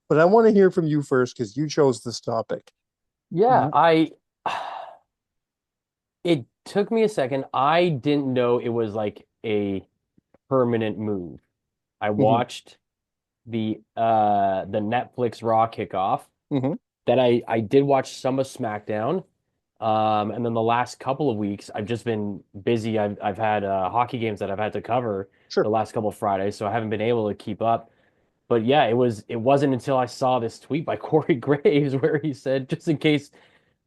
but I want to hear from you first because you chose this topic. Yeah, it took me a second. I didn't know it was like a permanent move. I watched the Netflix Raw kickoff. Then I did watch some of SmackDown. And then the last couple of weeks, I've just been busy. I've had hockey games that I've had to cover Sure. the last couple of Fridays, so I haven't been able to keep up. But yeah, it wasn't until I saw this tweet by Corey Graves where he said, just in case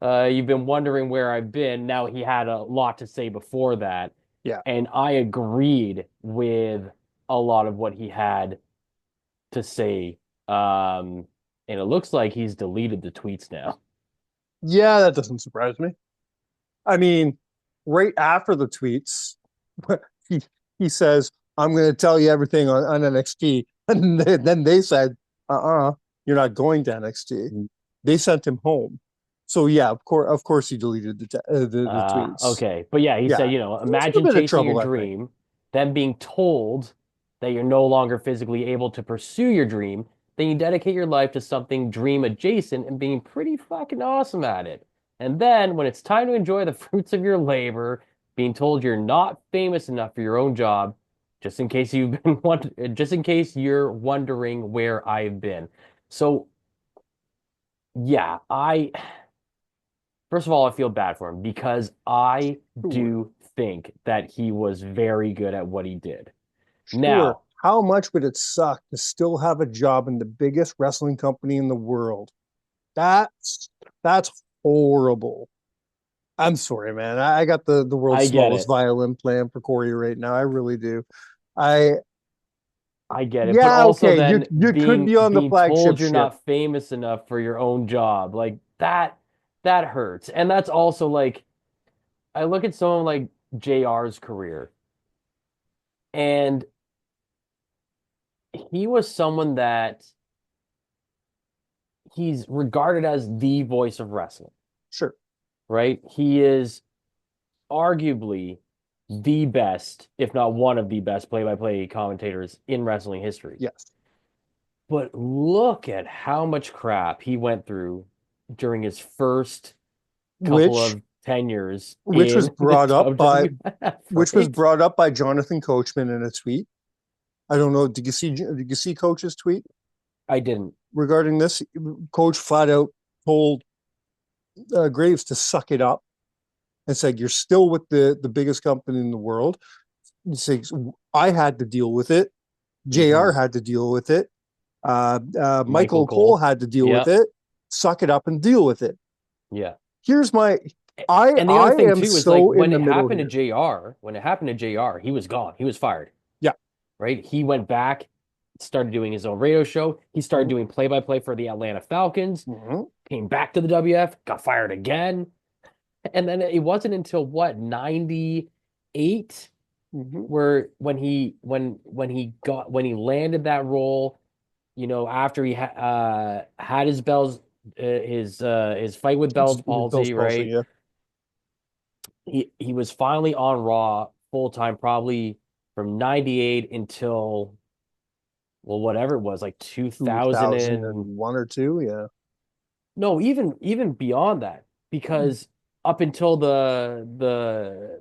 you've been wondering where I've been. Now he had a lot to say before that. Yeah. And I agreed with a lot of what he had to say. And it looks like he's deleted the tweets now. Yeah, that doesn't surprise me. I mean, right after the tweets, he he says, "I'm going to tell you everything on NXT," and then they said, you're not going to NXT." They sent him home. So yeah, of course, he deleted the tweets. Okay, but yeah, he said, imagine chasing your dream, then being told that you're no longer physically able to pursue your dream, then you dedicate your life to something dream adjacent and being pretty fucking awesome at it. And then when it's time to enjoy the fruits of your labor, being told you're not famous enough for your own job, just in case just in case you're wondering where I've been. So yeah, first of all, I feel bad for him because I do think that he was very good at what he did. Sure. Now, how much would it suck to still have a job in the biggest wrestling company in the world? That's horrible. I'm sorry, man. I got the world's smallest violin playing for Corey right now. I really do. I get it. Yeah, but also okay. then You could be on the flagship told you're ship. not famous enough for your own job. Like that hurts. And that's also like, I look at someone like JR's career, and he was someone that he's regarded as the voice of wrestling. Sure. Right? He is arguably the best, if not one of the best play-by-play commentators in wrestling history. Yes. But look at how much crap he went through during his first couple of tenures, which was brought up by Jonathan Coachman in a tweet. I don't know. Did you see Coach's tweet? I didn't. Regarding this, Coach flat out told Graves to suck it up and said, "You're still with the biggest company in the world." He says, "I had to deal with it. JR had to deal with it. Michael Cole had to deal with it. Suck it up and deal with it." Yeah. Here's my. And the other thing too is like when it happened to JR, he was gone. He was fired. Yeah. Right. He went back, started doing his own radio show. He started doing play-by-play for the Atlanta Falcons. Came back to the WF, got fired again. And then it wasn't until 98 where when he landed that role, after he had his his fight with Bell's palsy, right? Yeah. He was finally on Raw full time, probably from 98 until whatever it was, like 2001 or 2, yeah. No, even beyond that, because up until the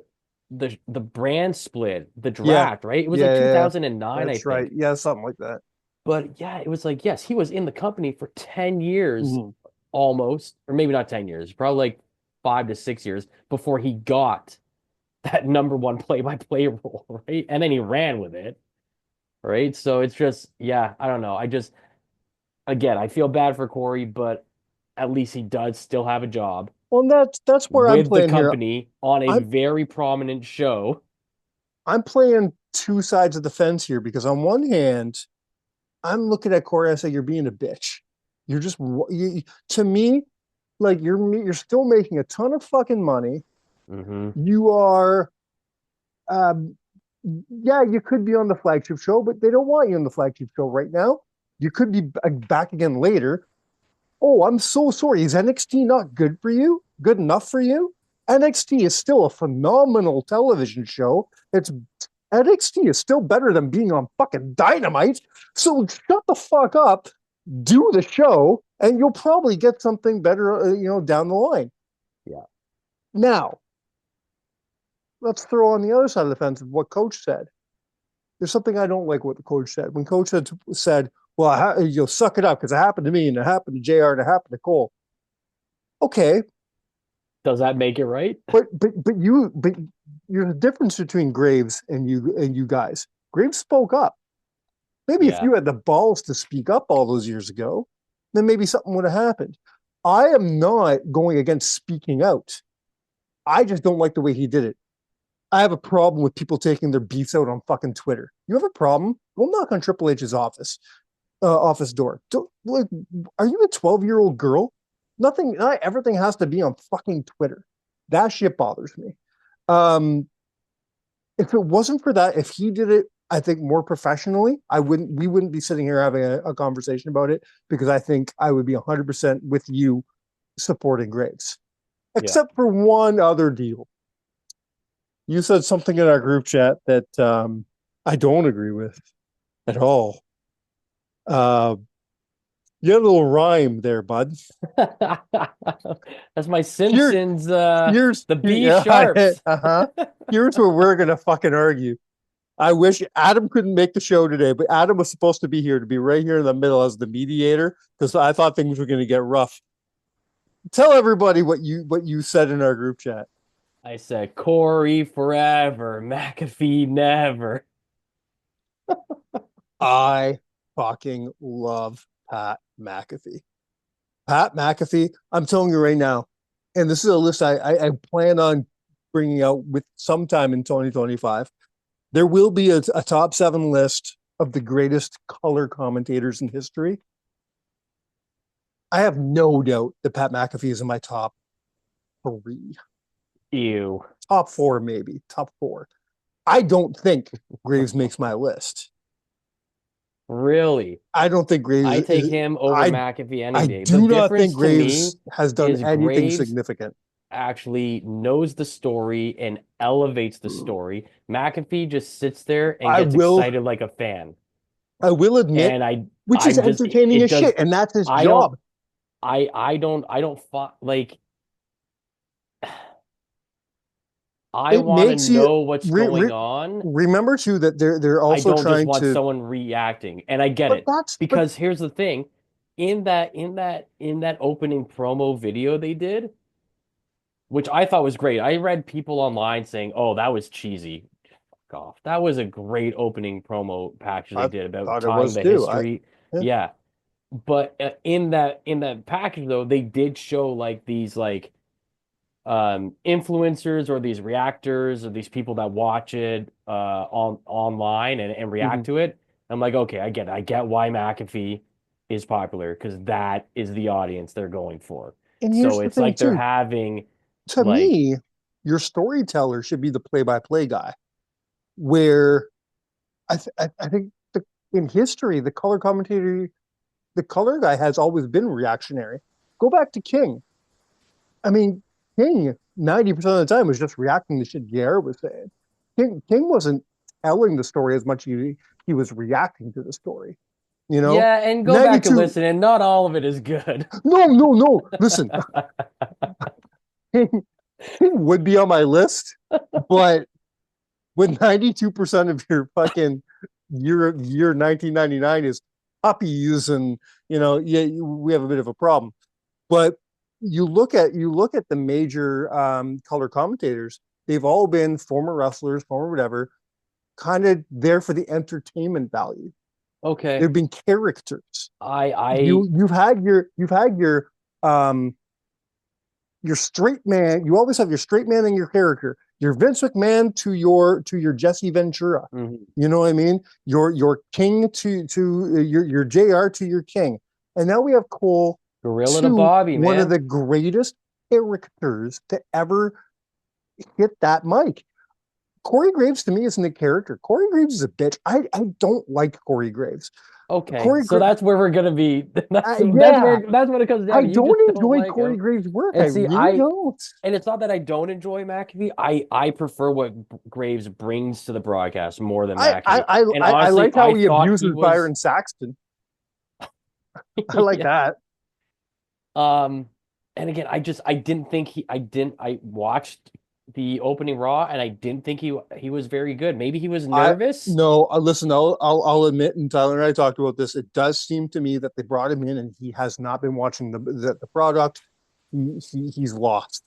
brand split, the draft, right? It was like 2009, That's I think. right. Yeah, something like that. But yeah, it was like, yes, he was in the company for 10 years almost, or maybe not 10 years, probably like 5 to 6 years before he got that number one play-by-play role, right? And then he ran with it, right? So it's just, I don't know. Again, I feel bad for Corey, but at least he does still have a job. Well, that's where I'm playing with the company on a very prominent show. I'm playing two sides of the fence here because on one hand, I'm looking at Corey and I say, "You're being a bitch. You're just to me, like you're still making a ton of fucking money. You are, you could be on the flagship show, but they don't want you on the flagship show right now. You could be back again later. Oh, I'm so sorry. Is NXT not good for you? Good enough for you? NXT is still a phenomenal television show. NXT is still better than being on fucking Dynamite. So shut the fuck up, do the show, and you'll probably get something better, down the line." Yeah. Now, let's throw on the other side of the fence of what Coach said. There's something I don't like what the Coach said. When Coach said, "Well, you'll suck it up because it happened to me and it happened to JR and it happened to Cole." Okay. Does that make it right? But you're the difference between Graves and you guys. Graves spoke up. Maybe if Yeah. you had the balls to speak up all those years ago, then maybe something would have happened. I am not going against speaking out. I just don't like the way he did it. I have a problem with people taking their beefs out on fucking Twitter. You have a problem? Go knock on Triple H's office door. Like, are you a 12-year-old girl? Not everything has to be on fucking Twitter. That shit bothers me. If it wasn't for that, if he did it, I think more professionally, we wouldn't be sitting here having a conversation about it, because I think I would be 100% with you supporting Graves. Except for one other deal. You said something in our group chat that I don't agree with at all. You had a little rhyme there, bud. That's my Simpsons. The B yeah, sharps. Here's where we're gonna fucking argue. I wish Adam couldn't make the show today, but Adam was supposed to be here, to be right here in the middle as the mediator, because I thought things were going to get rough. Tell everybody what you said in our group chat. I said Corey forever, McAfee never. I fucking love Pat McAfee. Pat McAfee, I'm telling you right now, and this is a list I plan on bringing out with sometime in 2025. There will be a top 7 list of the greatest color commentators in history. I have no doubt that Pat McAfee is in my top 3. Ew. Top 4, maybe. Top 4. I don't think Graves makes my list. Really? I don't think Graves. I take him over McAfee any day. I do not think Graves has done anything significant. Actually knows the story and elevates the story. McAfee just sits there and gets excited like a fan. I will admit, which is entertaining as shit, and that's his job. I don't like. I want to know what's going on. Remember too that they're also I don't trying just want to someone reacting, and I get it because here's the thing: in that opening promo video they did, which I thought was great. I read people online saying, "Oh, that was cheesy." Fuck off. That was a great opening promo package they did about tying the history. Yeah, but in that package though, they did show like these like influencers or these reactors or these people that watch it online and react to it. I'm like, okay, I get it. I get why McAfee is popular, because that is the audience they're going for. So it's like they're having to me, your storyteller should be the play-by-play guy, where I think in history the color commentator, the color guy has always been reactionary. Go back to King. I mean, King 90% of the time was just reacting to shit JR was saying. King wasn't telling the story as much he was reacting to the story. You know? Yeah, and go back and listen, and not all of it is good. No. Listen. King would be on my list, but when 92% of your fucking year 1999 is puppies, and we have a bit of a problem. But you look at the major color commentators, they've all been former wrestlers, former whatever, kind of there for the entertainment value. Okay. They've been characters. You've had your straight man. You always have your straight man and your character. Your Vince McMahon to your Jesse Ventura. Mm-hmm. You know what I mean? Your King to your JR to your King. And now we have Cole, Gorilla to Bobby, one of the greatest characters to ever hit that mic. Corey Graves to me isn't a character. Corey Graves is a bitch. I don't like Corey Graves. Okay, so that's where we're gonna be. That's what it comes down to. I don't enjoy Corey Graves' work. I really don't. And it's not that I don't enjoy McAfee. I prefer what Graves brings to the broadcast more than McAfee. I like how he abuses Byron Saxton. I like that. And again, I watched the opening Raw, and I didn't think he was very good. Maybe he was nervous. Listen, I'll admit, and Tyler and I talked about this. It does seem to me that they brought him in, and he has not been watching the product. He's lost.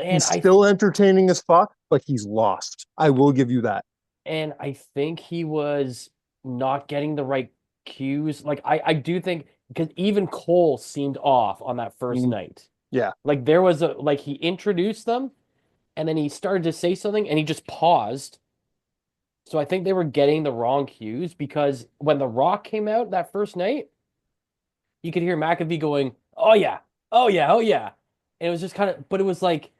And He's still entertaining as fuck, but he's lost. I will give you that. And I think he was not getting the right cues. Like I do think because even Cole seemed off on that first night. Yeah. Like there was he introduced them and then he started to say something and he just paused. So I think they were getting the wrong cues because when The Rock came out that first night, you could hear McAfee going, "Oh yeah, oh yeah, oh yeah," and it was just kind of, but it was like,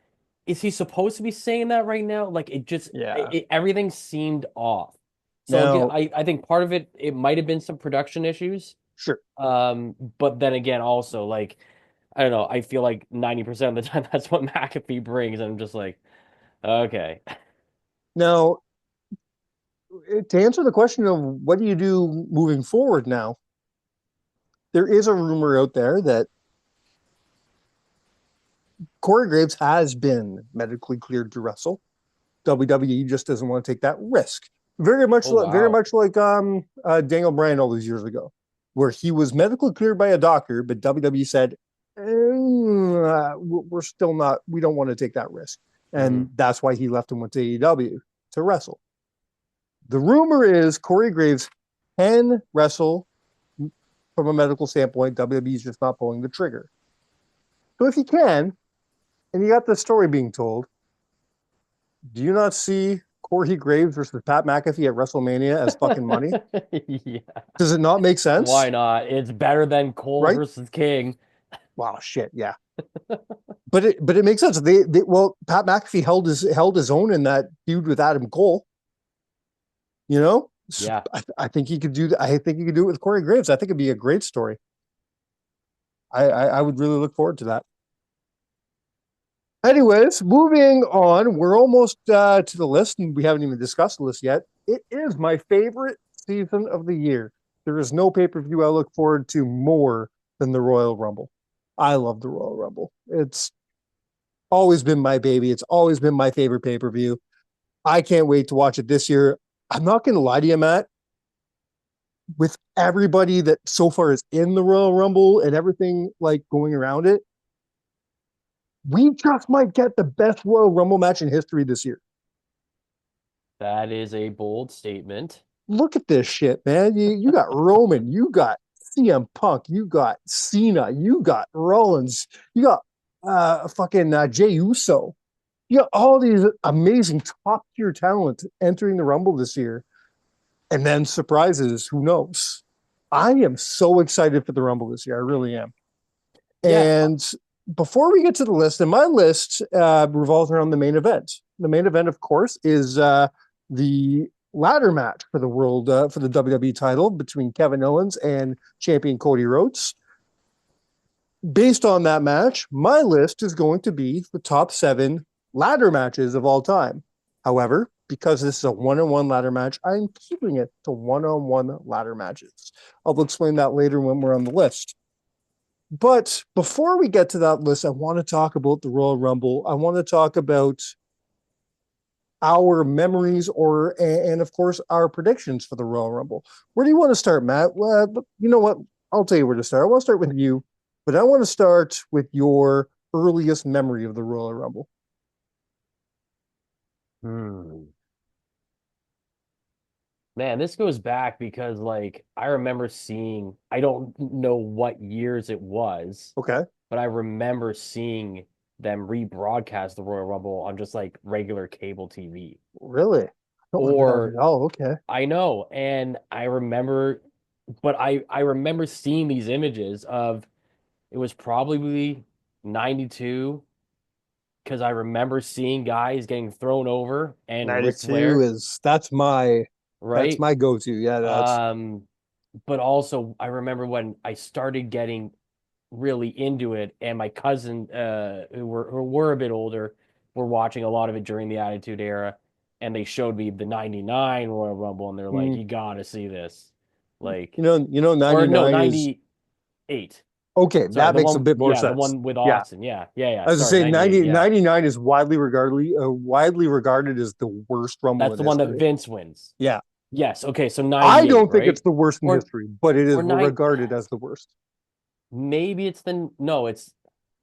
is he supposed to be saying that right now? Like it just, everything seemed off. So again, Now, I think part of it might have been some production issues. sure. But then again, also like, I don't know. I feel like 90% of the time that's what McAfee brings, and I'm just like, okay. Now, to answer the question of what do you do moving forward now, there is a rumor out there that Corey Graves has been medically cleared to wrestle. WWE just doesn't want to take that risk. Very much like Daniel Bryan all these years ago, where he was medically cleared by a doctor, but WWE said, we're still not, we don't want to take that risk. And that's why he left and went to AEW to wrestle. The rumor is Corey Graves can wrestle from a medical standpoint. WWE is just not pulling the trigger. So if he can, and you got the story being told, do you not see Corey Graves versus Pat McAfee at WrestleMania as fucking money? Yeah. Does it not make sense? Why not? It's better than Cole versus King. Wow, shit, yeah. but it makes sense. Well, Pat McAfee held his own in that feud with Adam Cole. You know? Yeah. I think he could do that. I think he could do it with Corey Graves. I think it'd be a great story. I would really look forward to that. Anyways, moving on. We're almost to the list, and we haven't even discussed the list yet. It is my favorite season of the year. There is no pay-per-view I look forward to more than the Royal Rumble. I love the Royal Rumble. It's always been my baby. It's always been my favorite pay-per-view. I can't wait to watch it this year. I'm not going to lie to you, Matt. With everybody that so far is in the Royal Rumble and everything like going around it, we just might get the best Royal Rumble match in history this year. That is a bold statement. Look at this shit, man. You got Roman, you got CM Punk, you got Cena, you got Rollins, you got fucking Jey Uso. You got all these amazing top tier talent entering the Rumble this year. And then surprises, who knows? I am so excited for the Rumble this year. I really am. Yeah. And before we get to the list, and my list revolves around the main event. The main event, of course, is the ladder match for the for the WWE title between Kevin Owens and champion Cody Rhodes. Based on that match, my list is going to be the top 7 ladder matches of all time. However, because this is a one-on-one ladder match, I'm keeping it to one-on-one ladder matches. I'll explain that later when we're on the list. But before we get to that list, I want to talk about the Royal Rumble. I want to talk about our memories and of course, our predictions for the Royal Rumble. Where do you want to start, Matt? Well, you know what? I'll tell you where to start. I want to start with you, but I want to start with your earliest memory of the Royal Rumble. Man, this goes back because like I remember seeing, I don't know what years it was. Okay. But I remember seeing them rebroadcast the Royal Rumble on just like regular cable TV. Really? Okay. I know. And I remember, but I remember seeing these images of, it was probably 92, because I remember seeing guys getting thrown over, and 92 that's my go-to. Yeah, that's but also I remember when I started getting really into it, and my cousin who were a bit older were watching a lot of it during the Attitude Era, and they showed me the 99 Royal Rumble, and they're like, you gotta see this. Like, 99 or no, 98. Okay, sorry, that makes a bit more sense. The one with Austin. Yeah. I was saying 99 is widely regarded as the worst Rumble. That's the one that Vince wins. Yeah. Yes. Okay. So 98. I don't think it's the worst in history, but it is regarded as the worst. Maybe it's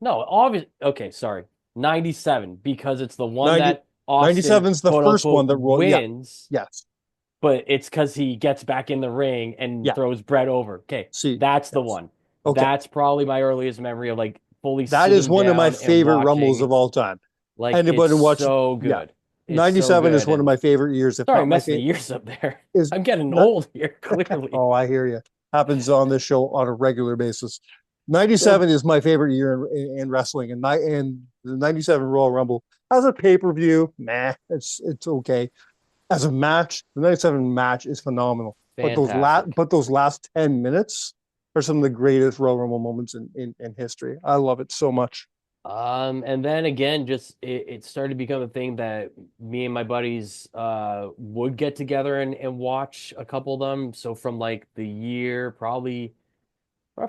obvious. Okay. Sorry. 97, because it's the one 90 that Austin 97's the quote first unquote one that wins. Yes. But it's because he gets back in the ring and Yeah. throws Brett over. Okay, See, that's the yes. one. Okay. That's probably my earliest memory of like fully That is sitting one of my down and favorite Rumbles watching. of all time. Like, Anybody it's watch? so Yeah, good. It's so 97 is good. one of And my favorite years. If sorry, not my messing the favorite, years up there. is I'm getting not- old here, clearly. Oh, I hear you. Happens on this show on a regular basis. 97 is my favorite year in wrestling, and the 97 Royal Rumble as a pay-per-view, it's okay. As a match, the 97 match is phenomenal. Fantastic. But those last 10 minutes are some of the greatest Royal Rumble moments in history. I love it so much. And then again, just it started to become a thing that me and my buddies would get together and watch a couple of them. So from like the year probably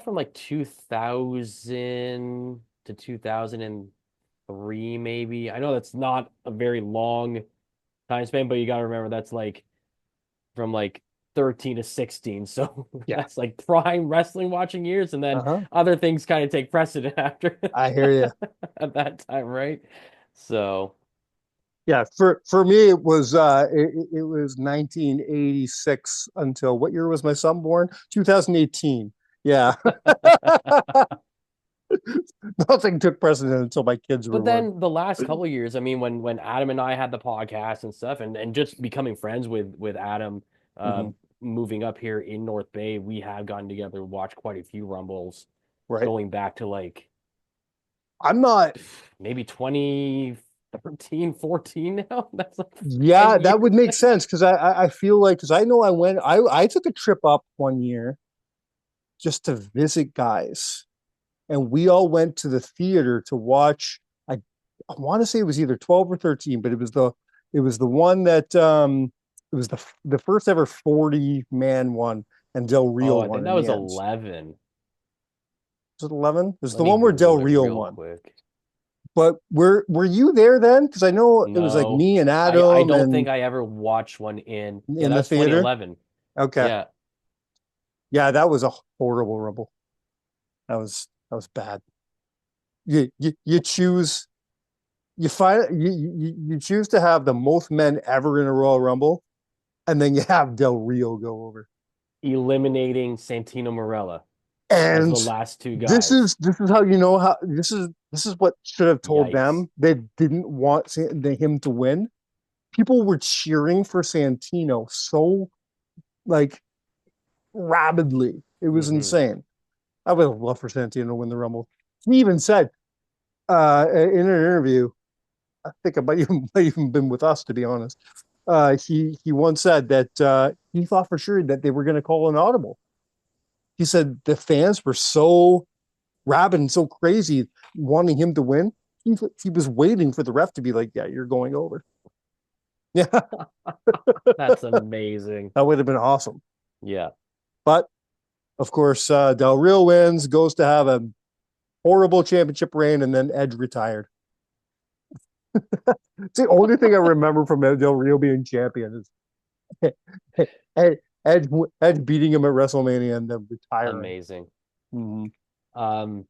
from like 2000 to 2003, maybe. I know that's not a very long time span, but you got to remember that's like from like 13 to 16. So Yeah. that's like prime wrestling watching years. And then Uh-huh. other things kind of take precedent after I hear you. at that time, right? So Yeah, for me it was 1986 until what year was my son born? 2018. Yeah. Nothing took precedent until my kids were but born. then the last couple of years, I mean, when Adam and I had the podcast and stuff, and just becoming friends with Adam, Mhm. moving up here in North Bay, we have gotten together and watched quite a few Rumbles, Right. going back to like I'm not maybe 2013, 14 now. That's like Yeah, 10 that would years. make sense because I feel like because I know I took a trip up one year just to visit guys, and we all went to the theater to watch. I want to say it was either 12 or 13, but it was the one that it was the first ever 40-man one, and Del Rio Oh, I won think in that was the end. 11. Was it 11? It was Let the me one where Del Google it Rio real won. quick. But were you there then? Because I know it was like No, me and I Adam don't think and I ever watched one in. Yeah, in that the was theater. 2011. Okay. Yeah. Yeah, that was a horrible Rumble. That was bad. You choose you choose to have the most men ever in a Royal Rumble, and then you have Del Rio go over. Eliminating Santino Marella as And the last two guys. this is how you know how this is what should have told Yikes. them they didn't want him to win. People were cheering for Santino so like rabidly. It was Mhm. insane. I would have loved for Santino to win the Rumble. He even said in an interview, I think it might even been with us, to be honest. He once said that he thought for sure that they were going to call an audible. He said the fans were so rabid and so crazy wanting him to win. He was waiting for the ref to be like, "Yeah, you're going over." Yeah, That's amazing. that would have been awesome. Yeah. But of course, Del Rio wins, goes to have a horrible championship reign, and then Edge retired. It's the only thing I remember from Del Rio being champion is Edge beating him at WrestleMania and then retiring. Amazing. Mm-hmm.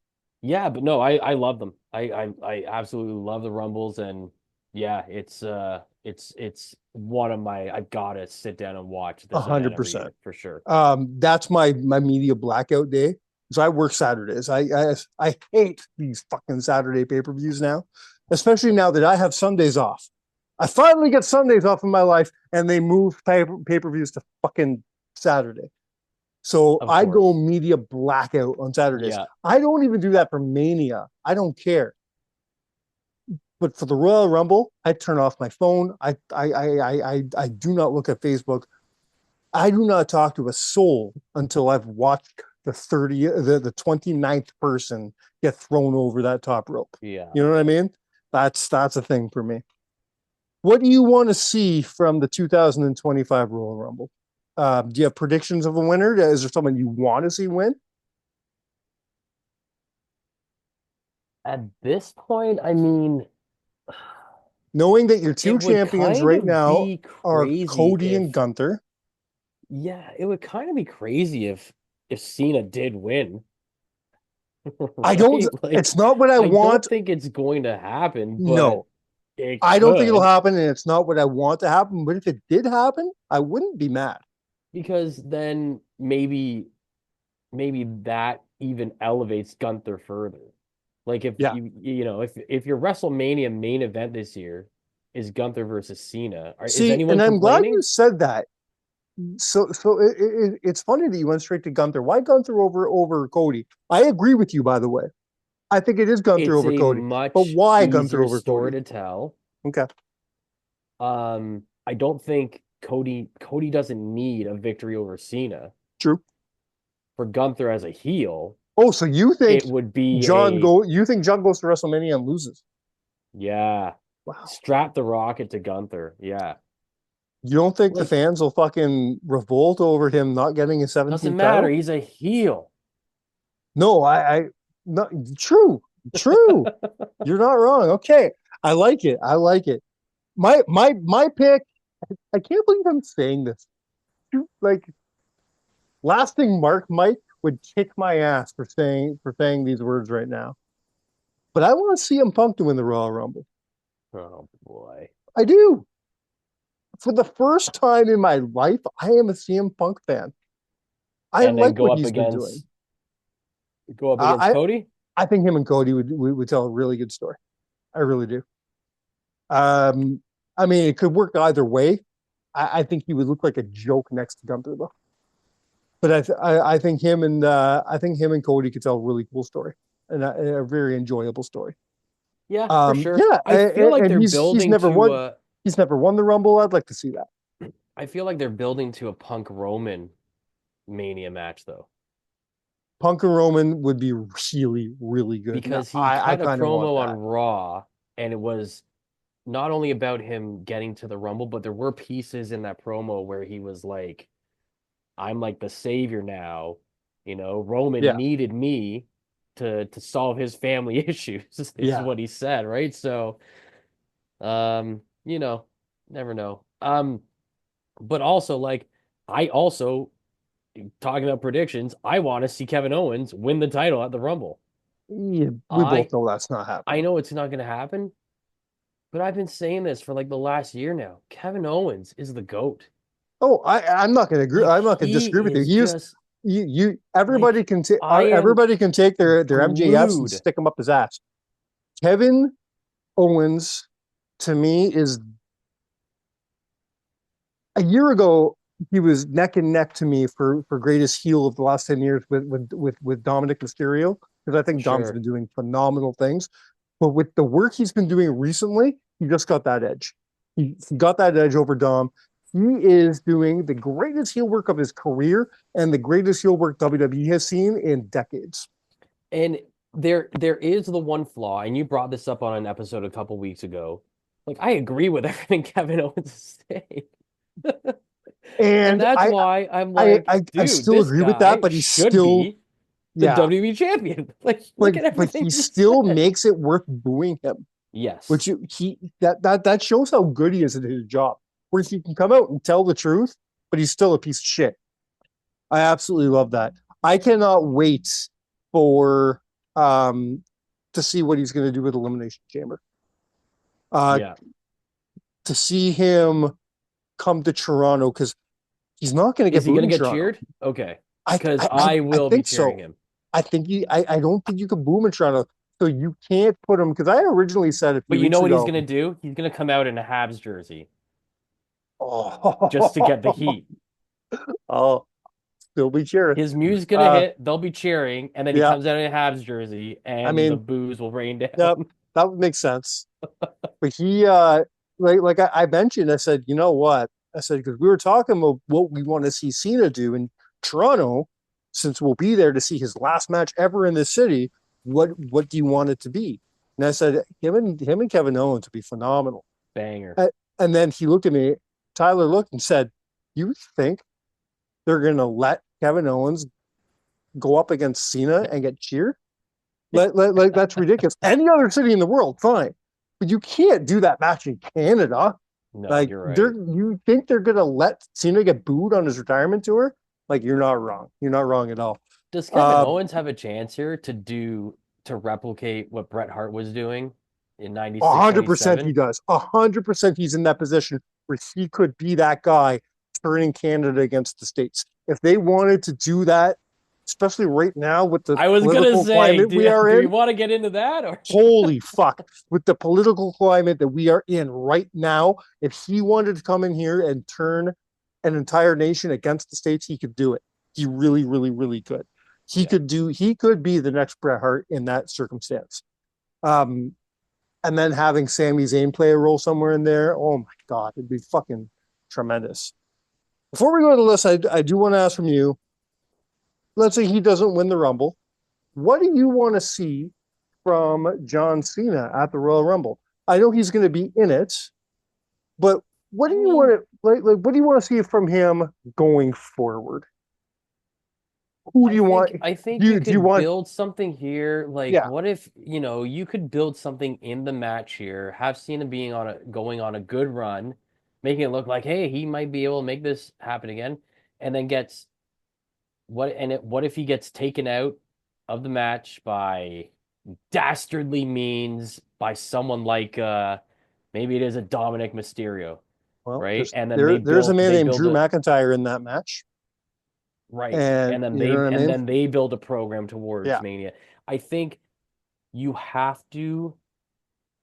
Yeah, but no, I love them. I absolutely love the Rumbles, and yeah, it's one of my, I've got to sit down and watch this event every 100%. year, for sure. That's my media blackout day. So I work Saturdays. I hate these fucking Saturday pay-per-views now, especially now that I have Sundays off. I finally get Sundays off in my life, and they move pay-per-views to fucking Saturday. So Of I go course. media blackout on Saturdays. Yeah. I don't even do that for Mania. I don't care. But for the Royal Rumble, I turn off my phone. I do not look at Facebook. I do not talk to a soul until I've watched the 29th person get thrown over that top rope. Yeah. You know what I mean? That's a thing for me. What do you want to see from the 2025 Royal Rumble? Do you have predictions of a winner? Is there someone you want to see win? At this point, I mean, Knowing that your two it would champions kind right of now be are crazy Cody and if- Gunther. Yeah, it would kind of be crazy if Cena did win. I don't. Right? Like, It's not what I I don't want. think it's going to happen, but No, it I don't think it'll could, happen, and it's not what I want to happen. But if it did happen, I wouldn't be mad. because then maybe that even elevates Gunther further. Like if Yeah. if your WrestleMania main event this year is Gunther versus Cena, is See, anyone and I'm glad you complaining? said that. So it's funny that you went straight to Gunther. Why Gunther over Cody? I agree with you, by the way. I think it is Gunther It's over a Cody. But much why Gunther easier over story Cody? to tell. Okay. I don't think Cody doesn't need a victory over Cena. True. For Gunther as a heel, Oh, so you think it would be you think John goes to WrestleMania and loses? yeah, Wow. strap the rocket to Gunther. Yeah. You don't think the Like, fans will fucking revolt over him not getting a 17th doesn't title? matter. He's a heel. No, I not true. You're not wrong. Okay. I like it. I like it. My pick, I can't believe I'm saying this. Like lasting Mark Mike would kick my ass for saying these words right now. But I want to see him Punk to win the Royal Rumble. Oh boy. I do. For the first time in my life, I am a CM Punk fan. I And then like what he's been doing. Go up against Cody? I think him and Cody would tell a really good story. I really do. I mean, it could work either way. I think he would look like a joke next to Gunther, though. But I think him and Cody could tell a really cool story and a very enjoyable story. Yeah, for sure. Yeah, I feel like they're he's building never to won. He's never won the Rumble. I'd like to see that. I feel like they're building to a Punk Roman Mania match though. Punk and Roman would be really, really good. Because he I cut a kind of want promo that. on Raw, and it was not only about him getting to the Rumble, but there were pieces in that promo where he was like, I'm like the savior now. Roman Yeah. needed me to solve his family issues, is Yeah. what he said, right? So, never know. But also, like, I also, talking about predictions, I want to see Kevin Owens win the title at the Rumble. Yeah, we both know that's not I happening. know it's not going to happen, but I've been saying this for like the last year now. Kevin Owens is the GOAT. Oh, I'm not going to agree. Like, I'm not going to disagree with you. is He is. just Everybody like, can take. I am Everybody can take their MJFs and glued. stick them up his ass. Kevin Owens, to me, is a year ago. He was neck and neck to me for greatest heel of the last 10 years with Dominic Mysterio, because I think Dom's Sure. been doing phenomenal things. But with the work he's been doing recently, he just got that edge. He got that edge over Dom. He is doing the greatest heel work of his career and the greatest heel work WWE has seen in decades. And there is the one flaw, and you brought this up on an episode a couple weeks ago. Like, I agree with everything Kevin Owens is saying. And that's why I'm like, I still agree with that, but he still be the WWE champion. Like, look at everything he still said. makes it worth booing him. Yes. Which that shows how good he is at his job, where he can come out and tell the truth, but he's still a piece of shit. I absolutely love that. I cannot wait for to see what he's going to do with Elimination Chamber. To see him come to Toronto, because he's not going to get. Is he going to get Toronto. cheered? Okay, because I will be cheering him. I think I don't think you can boo him in Toronto, so you can't put him, because I originally said But you know what he's going to do? He's going to come out in a Habs jersey. Oh, just to get the heat. Oh, still be cheering. His music's gonna hit. They'll be cheering, and then he comes out in a Habs jersey, and the boos will rain down. Yep, that would make sense. But he, like I mentioned, I said, you know what? I said, because we were talking about what we want to see Cena do in Toronto, since we'll be there to see his last match ever in this city. What do you want it to be? And I said, him and Kevin Owens would be phenomenal. Banger. And then he looked at me. Tyler looked and said, "You think they're going to let Kevin Owens go up against Cena and get cheered? Like that's ridiculous. Any other city in the world, fine, but you can't do that match in Canada. No, like you're right. You think they're going to let Cena get booed on his retirement tour? Like, you're not wrong. You're not wrong at all. Does Kevin Owens have a chance here to replicate what Bret Hart was doing in 96, 100% he 97? does. 100% he's in that position where he could be that guy turning Canada against the States. If they wanted to do that, especially right now with the I was gonna political say, climate we are do we in, want to get into that? Or holy fuck. With the political climate that we are in right now, if he wanted to come in here and turn an entire nation against the States, he could do it. He really, really, really could. He could be the next Bret Hart in that circumstance. And then having Sami Zayn play a role somewhere in there, oh my God, it'd be fucking tremendous. Before we go to the list, I do want to ask from you, let's say he doesn't win the Rumble. What do you want to see from John Cena at the Royal Rumble? I know he's going to be in it, but what do you want to like? What do you want to see from him going forward? Who do you want? I think do you you could want? build something here. Like, Yeah, what if, you could build something in the match here, have Cena going on a good run, making it look like, hey, he might be able to make this happen again, and then what if he gets taken out of the match by dastardly means by someone like maybe it is a Dominic Mysterio, well, right? And then there's a man they named build Drew a McIntyre in that match, right, and and then you know what I mean? they build a program towards Yeah, Mania. I think you have to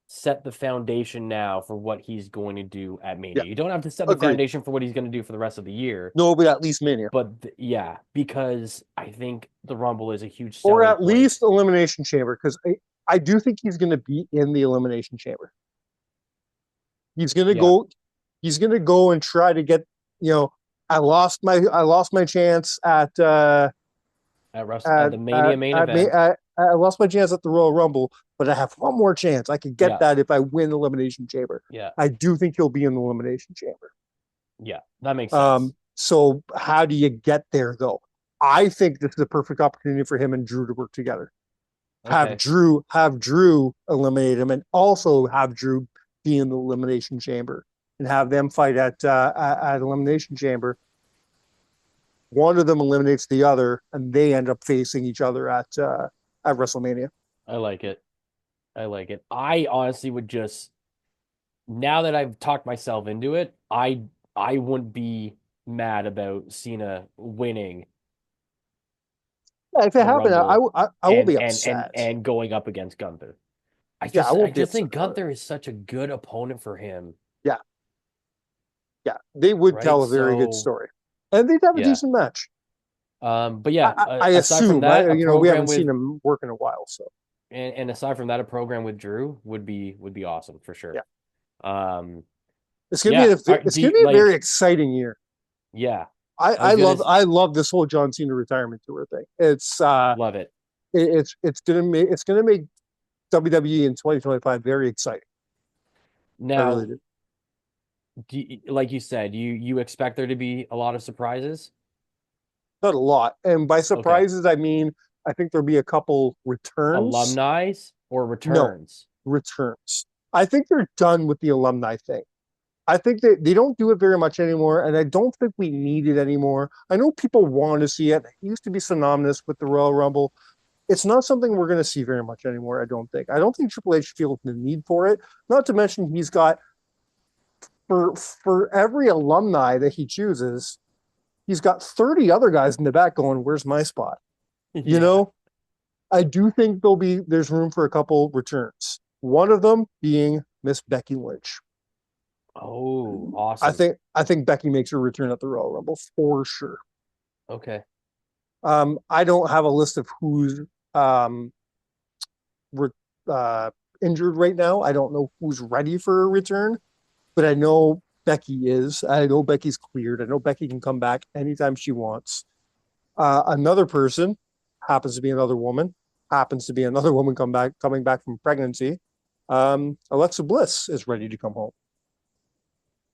set the foundation now for what he's going to do at yeah, Mania. You don't have to set the agreed. foundation for what he's going to do for the rest of the year. No, but at least Mania, But yeah, because I think the Rumble is a huge or selling at point. least Elimination Chamber, because I do think he's going to be in the Elimination Chamber. He's going to go. He's going to go and try to get. I lost my chance at At the Mania main event. I lost my chance at the Royal Rumble, but I have one more chance. I could get Yeah. that if I win Elimination Chamber. Yeah. I do think he'll be in the Elimination Chamber. Yeah, that makes sense. So how do you get there though? I think this is a perfect opportunity for him and Drew to work together. Okay. Have Drew eliminate him, and also have Drew be in the Elimination Chamber, and have them fight at Elimination Chamber. One of them eliminates the other, and they end up facing each other at WrestleMania. I like it. I honestly would just, now that I've talked myself into it, I wouldn't be mad about Cena winning. Yeah, if it happened, I won't be upset. And going up against Gunther. I won't just think Gunther is such a good opponent for him. Yeah, they would Right? tell a very good story, and they'd have a decent match. But yeah, I aside from assume that, we haven't seen him work in a while, so and aside from that, a program with Drew would be awesome for sure. Yeah. It's gonna be a very exciting year. Yeah. I love this whole John Cena retirement tour thing. It's love it. It's gonna make WWE in 2025 very exciting. Now, really do. Like you said, you expect there to be a lot of surprises? Not a lot, and by surprises I mean I think there'll be a couple returns. Alumni or returns? No, returns. I think they're done with the alumni thing. I think they don't do it very much anymore, and I don't think we need it anymore. I know people want to see it. It used to be synonymous with the Royal Rumble. It's not something we're going to see very much anymore, I don't think. I don't think Triple H feels the need for it. Not to mention he's got, for every alumni that he chooses, he's got 30 other guys in the back going, where's my spot? Yeah. I do think there's room for a couple returns. One of them being Miss Becky Lynch. Oh, awesome. I think Becky makes her return at the Royal Rumble for sure. Okay. I don't have a list of who's injured right now. I don't know who's ready for a return, but I know Becky is. I know Becky's cleared. I know Becky can come back anytime she wants. Another person happens to be another woman coming back from pregnancy. Alexa Bliss is ready to come home.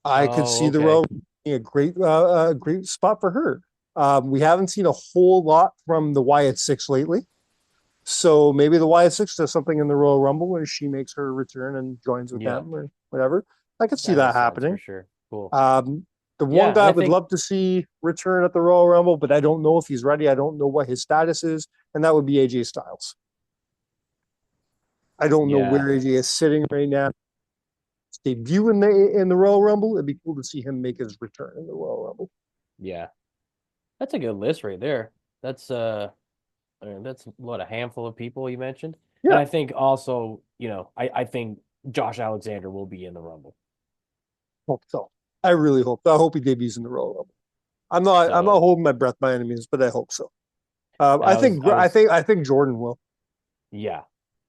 I could see the Royal being a great spot for her. We haven't seen a whole lot from the Wyatt Six lately. So maybe the Wyatt Six does something in the Royal Rumble where she makes her return and joins with them or whatever. I could see that happening. For sure. Cool. The Yeah, one guy I I would think- love to see return at the Royal Rumble, but I don't know if he's ready. I don't know what his status is, and that would be AJ Styles. I don't know where AJ is sitting right now. His debut in the Royal Rumble, it'd be cool to see him make his return in the Royal Rumble. Yeah. That's a good list right there. That's that's what, a handful of people you mentioned. Yeah. And I think also, I think Josh Alexander will be in the Rumble. Hope so. I really hope. I hope he debuts in the Royal Rumble. I'm not holding my breath by any means, but I hope so. I think Jordan will. Yeah.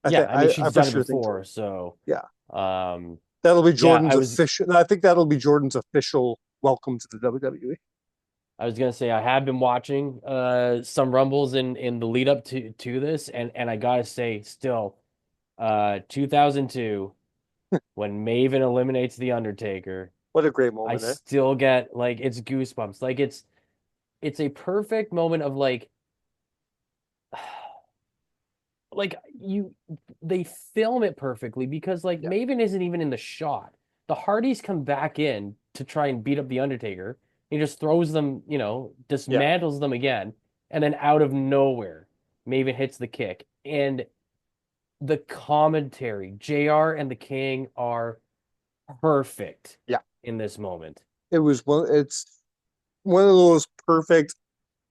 I mean, she's done it before, so yeah. That'll be Jordan's official. I think that'll be Jordan's official welcome to the WWE. I was gonna say I have been watching some Rumbles in the lead up to this, and I gotta say, still, 2002 when Maven eliminates the Undertaker. What a great moment! I still get it's goosebumps. It's a perfect moment of they film it perfectly because Maven isn't even in the shot. The Hardys come back in to try and beat up the Undertaker. He just throws them, dismantles them again, and then out of nowhere, Maven hits the kick. And the commentary, JR and the King are perfect. In this moment. It's one of those perfect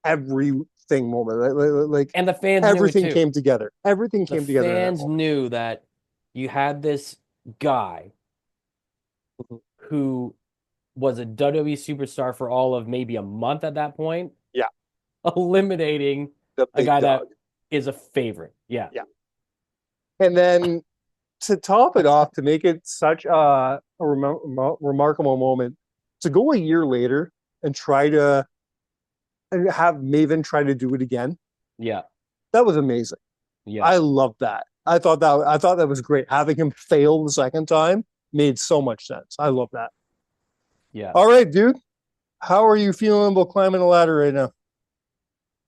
everything moment. And the fans everything knew it too. came together. Everything came together. The fans knew that you had this guy who was a WWE superstar for all of maybe a month at that point. Yeah. Eliminating a guy that is a favorite. Yeah. Yeah. And then to top it off, to make it such a remarkable moment, to go a year later and try to have Maven try to do it again. Yeah. That was amazing. Yeah. I loved that. I thought that was great. Having him fail the second time made so much sense. I love that. Yeah. All right, dude. How are you feeling about climbing the ladder right now?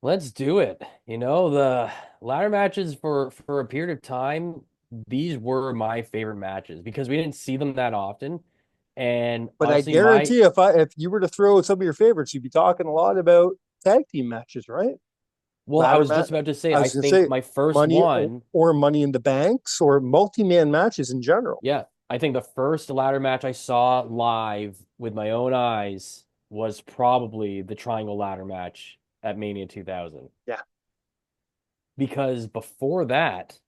Let's do it. The ladder matches for a period of time, these were my favorite matches because we didn't see them that often. But I guarantee if you were to throw some of your favorites, you'd be talking a lot about tag team matches, right? Well, I was just about to say, I think my first one or Money in the Banks or multi-man matches in general. Yeah, I think the first ladder match I saw live with my own eyes was probably the Triangle Ladder match at Mania 2000. Yeah. Because before that,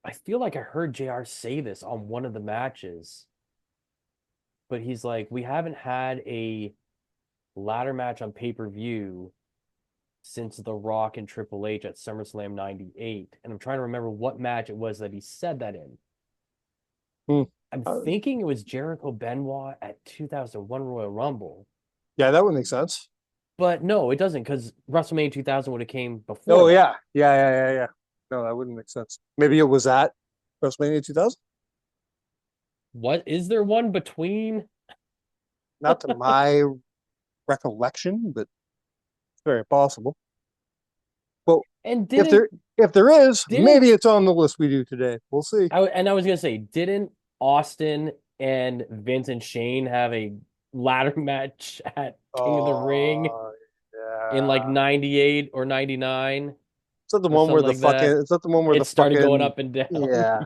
I feel like I heard JR say this on one of the matches, but he's like, we haven't had a ladder match on pay-per-view since The Rock and Triple H at SummerSlam 98. And I'm trying to remember what match it was that he said that in. I'm thinking it was Jericho Benoit at 2001 Royal Rumble. Yeah, that would make sense. But no, it doesn't, because WrestleMania 2000 would have came before. Oh, yeah. Yeah. No, that wouldn't make sense. Maybe it was at WrestleMania 2000? What? Is there one between? Not to my recollection, but it's very possible. Well, and if there is, maybe it's on the list we do today. We'll see. I was going to say, didn't Austin and Vince and Shane have a ladder match at King of the Ring in 98 or 99? Is that the one where it started going up and down? Yeah.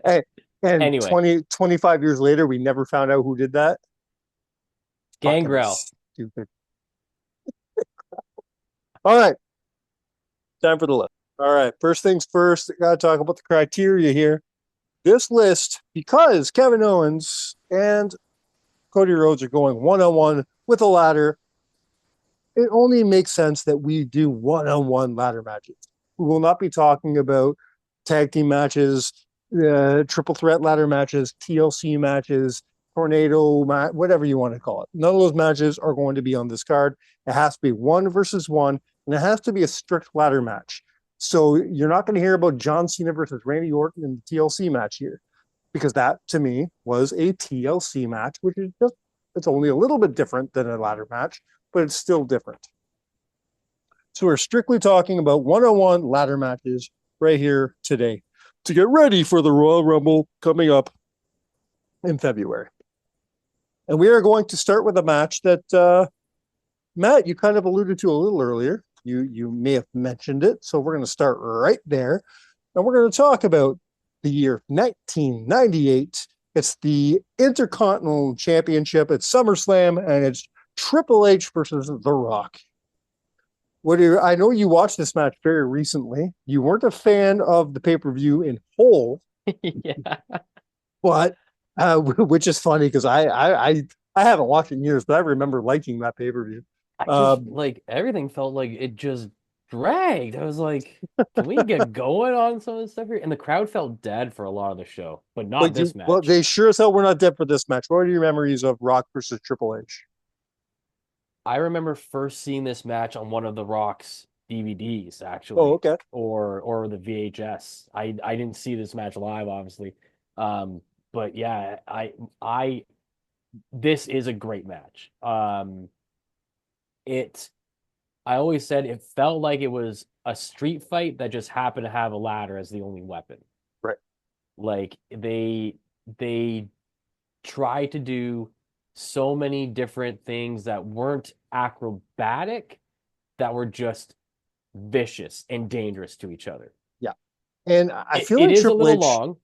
Hey, and anyway, 25 years later, we never found out who did that. Gangrel. Stupid. All right. Time for the list. All right. First things first, I got to talk about the criteria here. This list, because Kevin Owens and Cody Rhodes are going one-on-one with a ladder, it only makes sense that we do one-on-one ladder matches. We will not be talking about tag team matches, triple threat ladder matches, TLC matches, tornado match, whatever you want to call it. None of those matches are going to be on this card. It has to be 1 versus 1, and it has to be a strict ladder match. So you're not going to hear about John Cena versus Randy Orton in the TLC match here, because that, to me, was a TLC match, which is it's only a little bit different than a ladder match, but it's still different. So we're strictly talking about one-on-one ladder matches right here today to get ready for the Royal Rumble coming up in February. And we are going to start with a match that Matt, you kind of alluded to a little earlier. You may have mentioned it, so we're going to start right there, and we're going to talk about the year 1998. It's the Intercontinental Championship at SummerSlam, and it's Triple H versus The Rock. I know you watched this match very recently. You weren't a fan of the pay-per-view in whole, Yeah. but which is funny because I haven't watched it in years, but I remember liking that pay-per-view. I just like everything felt like it just dragged. I was like, can we get going on some of this stuff here? And the crowd felt dead for a lot of the show, but not this match. Well, they sure as hell were not dead for this match. What are your memories of Rock versus Triple H? I remember first seeing this match on one of the Rock's DVDs, actually. Oh, okay. Or the VHS. I didn't see this match live, obviously. But yeah, I this is a great match. I always said it felt like it was a street fight that just happened to have a ladder as the only weapon. Right. Like they tried to do so many different things that weren't acrobatic, that were just vicious and dangerous to each other. Yeah. And I feel it like is Triple a little H, long.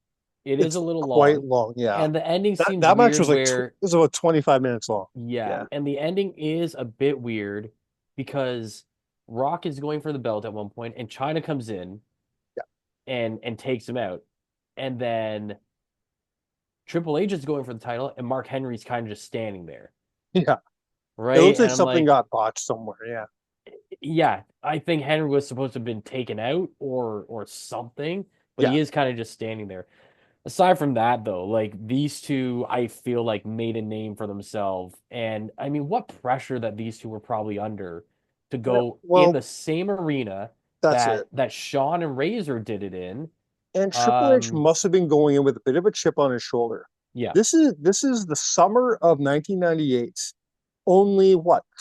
It is a little quite long, yeah. And the ending seems that match weird was like where it was about 25 minutes long. yeah, and the ending is a bit weird because Rock is going for the belt at one point, and China comes in, and takes him out, and then Triple H is going for the title, and Mark Henry's kind of just standing there. Yeah, right. It looks like and something got botched somewhere. Yeah, yeah. I think Henry was supposed to have been taken out or something, but he is kind of just standing there. Aside from that, though, like these two, I feel like made a name for themselves. And I mean, what pressure that these two were probably under to go in the same arena that Shawn and Razor did it in. And Triple H must have been going in with a bit of a chip on his shoulder. Yeah. This is the summer of 1998. Only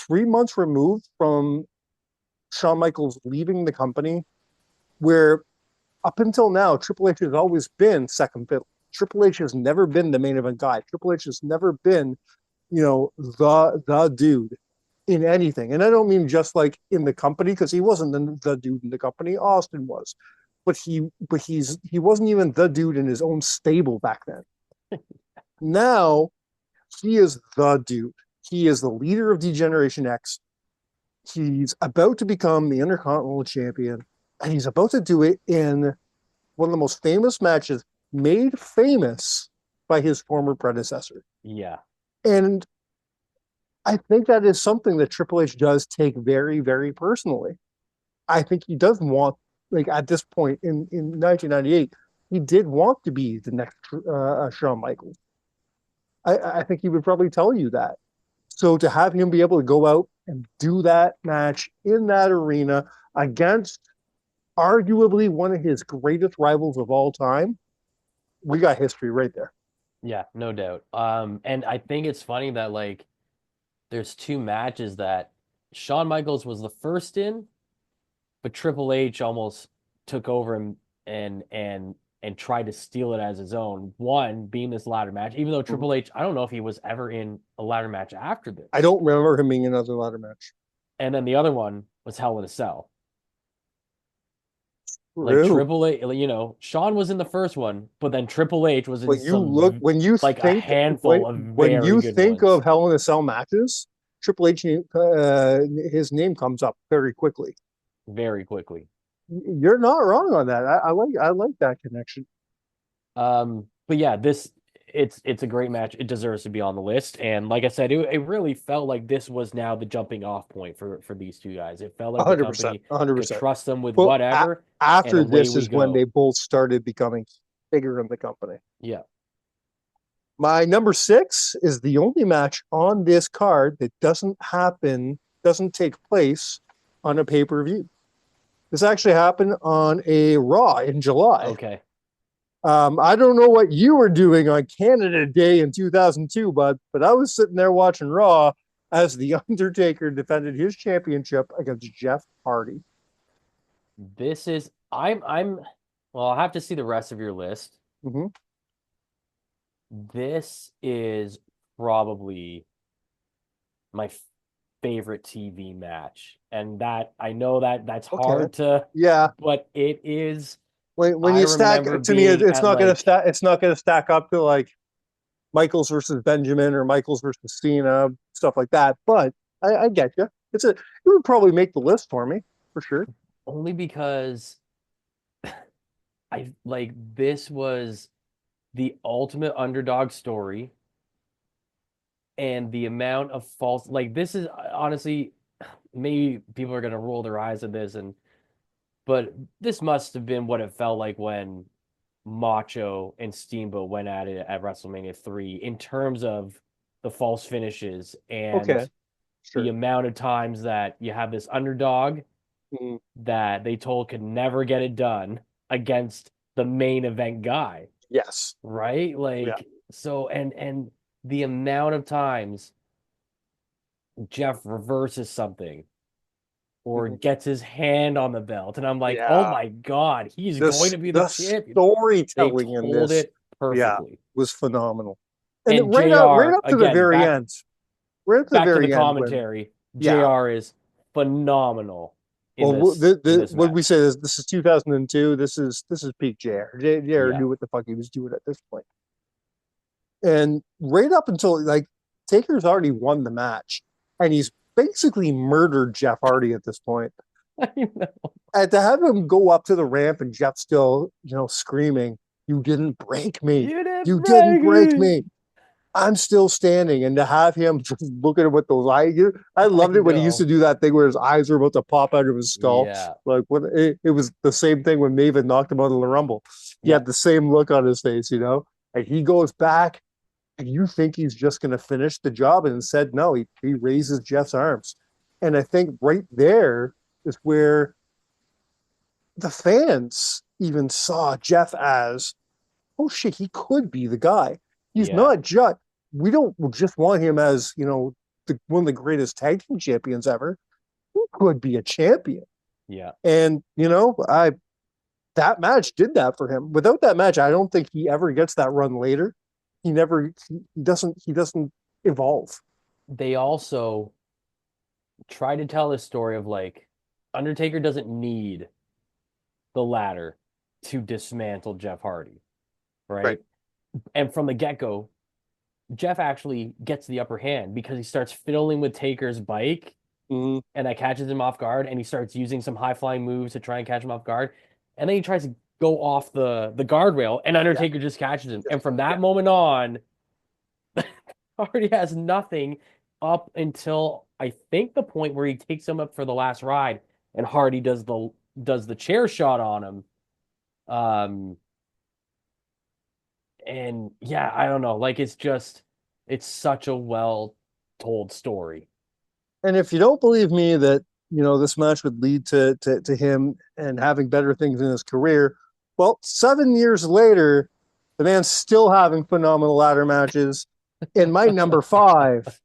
3 months removed from Shawn Michaels leaving the company, where up until now, Triple H has always been second fiddle. Triple H has never been the main event guy. Triple H has never been, the dude in anything. And I don't mean just like in the company, because he wasn't the dude in the company. Austin was. But he wasn't even the dude in his own stable back then. Now, he is the dude. He is the leader of D-Generation X. He's about to become the Intercontinental Champion. And he's about to do it in one of the most famous matches made famous by his former predecessor. Yeah. And I think that is something that Triple H does take very, very personally. I think he does want, like at this point in 1998, he did want to be the next Shawn Michaels. I think he would probably tell you that. So to have him be able to go out and do that match in that arena against arguably one of his greatest rivals of all time, we got history right there. Yeah, no doubt. And I think it's funny that like there's two matches that Shawn Michaels was the first in, but Triple H almost took over him and tried to steal it as his own. One being this ladder match, even though Triple H, I don't know if he was ever in a ladder match after this. I don't remember him being in another ladder match. And then the other one was Hell in a Cell. Like Triple H, Shawn was in the first one, but then Triple H was in a handful of when you think ones. of Hell in a Cell matches, Triple H his name comes up very quickly. Very quickly. You're not wrong on that. I like that connection. But yeah, it's a great match. It deserves to be on the list. And like I said, it really felt like this was now the jumping off point for these two guys. It felt like 100%, the company 100%. Could trust them with whatever. After this is when they both started becoming bigger in the company. Yeah. My number 6 is the only match on this card that doesn't take place on a pay-per-view. This actually happened on a Raw in July. Okay. I don't know what you were doing on Canada Day in 2002, but I was sitting there watching Raw as The Undertaker defended his championship against Jeff Hardy. This is I'll have to see the rest of your list. Mm-hmm. This is probably my favorite TV match. And that I know that that's Okay. hard to, Yeah. but it is. When I you stack remember to me, being it's at not gonna like, stack. It's not gonna stack up to like Michaels versus Benjamin or Michaels versus Cena, stuff like that. But I get you. It would probably make the list for me for sure. only because I like this was the ultimate underdog story, and the amount of false, like, this is honestly, maybe people are gonna roll their eyes at this, and but this must have been what it felt like when Macho and Steamboat went at it at WrestleMania 3 in terms of the false finishes Okay, and the sure. amount of times that you have this underdog Mhm. that they told could never get it done against the main event guy, Yes. right? Yeah. Like, so, and the amount of times Jeff reverses something or Mhm. gets his hand on the belt, and I'm like, oh Yeah. my God, he's going This to be the the champion. They storytelling in told this, it yeah, perfectly. was phenomenal. And And right JR, up to the again, very end, right up to the back to the very end when, commentary, yeah. JR is phenomenal in Well, this what we match. say is this is 2002. This is peak JR. JR Yeah. knew what the fuck he was doing at this point. And right up until like Taker's already won the match, and he's basically murdered Jeff Hardy at this point. I know. And to have him go up to the ramp and Jeff still, screaming, "You didn't break me! You didn't You didn't break break me. me! I'm still standing." And to have him just looking at what those eyes, I I loved it when he used to know. do that thing where his eyes were about to pop out of his skull. Yeah. Like when it was the same thing when Maven knocked him out of the Rumble. He Yeah. had the same look on his face, and he goes back, and you think he's just going to finish the job, and instead, no, he raises Jeff's arms. And I think right there is where the fans even saw Jeff as, oh shit, he could be the guy. He's Yeah. not just, we don't just want him as, one of the greatest tag team champions ever. He could be a champion. Yeah. And, that match did that for him. Without that match, I don't think he ever gets that run later. He doesn't evolve. They also try to tell this story of like Undertaker doesn't need the ladder to dismantle Jeff Hardy, right? Right. And from the get-go, Jeff actually gets the upper hand because he starts fiddling with Taker's bike, Mm-hmm. and that catches him off guard, and he starts using some high-flying moves to try and catch him off guard. And then he tries to go off the guardrail, and Undertaker just catches him. And from that moment on, Hardy has nothing up until I think the point where he takes him up for the last ride, and Hardy does the chair shot on him. And yeah, I don't know. Like, it's such a well told story. And if you don't believe me that this match would lead to him and having better things in his career, well, 7 years later, the man's still having phenomenal ladder matches. In my number 5,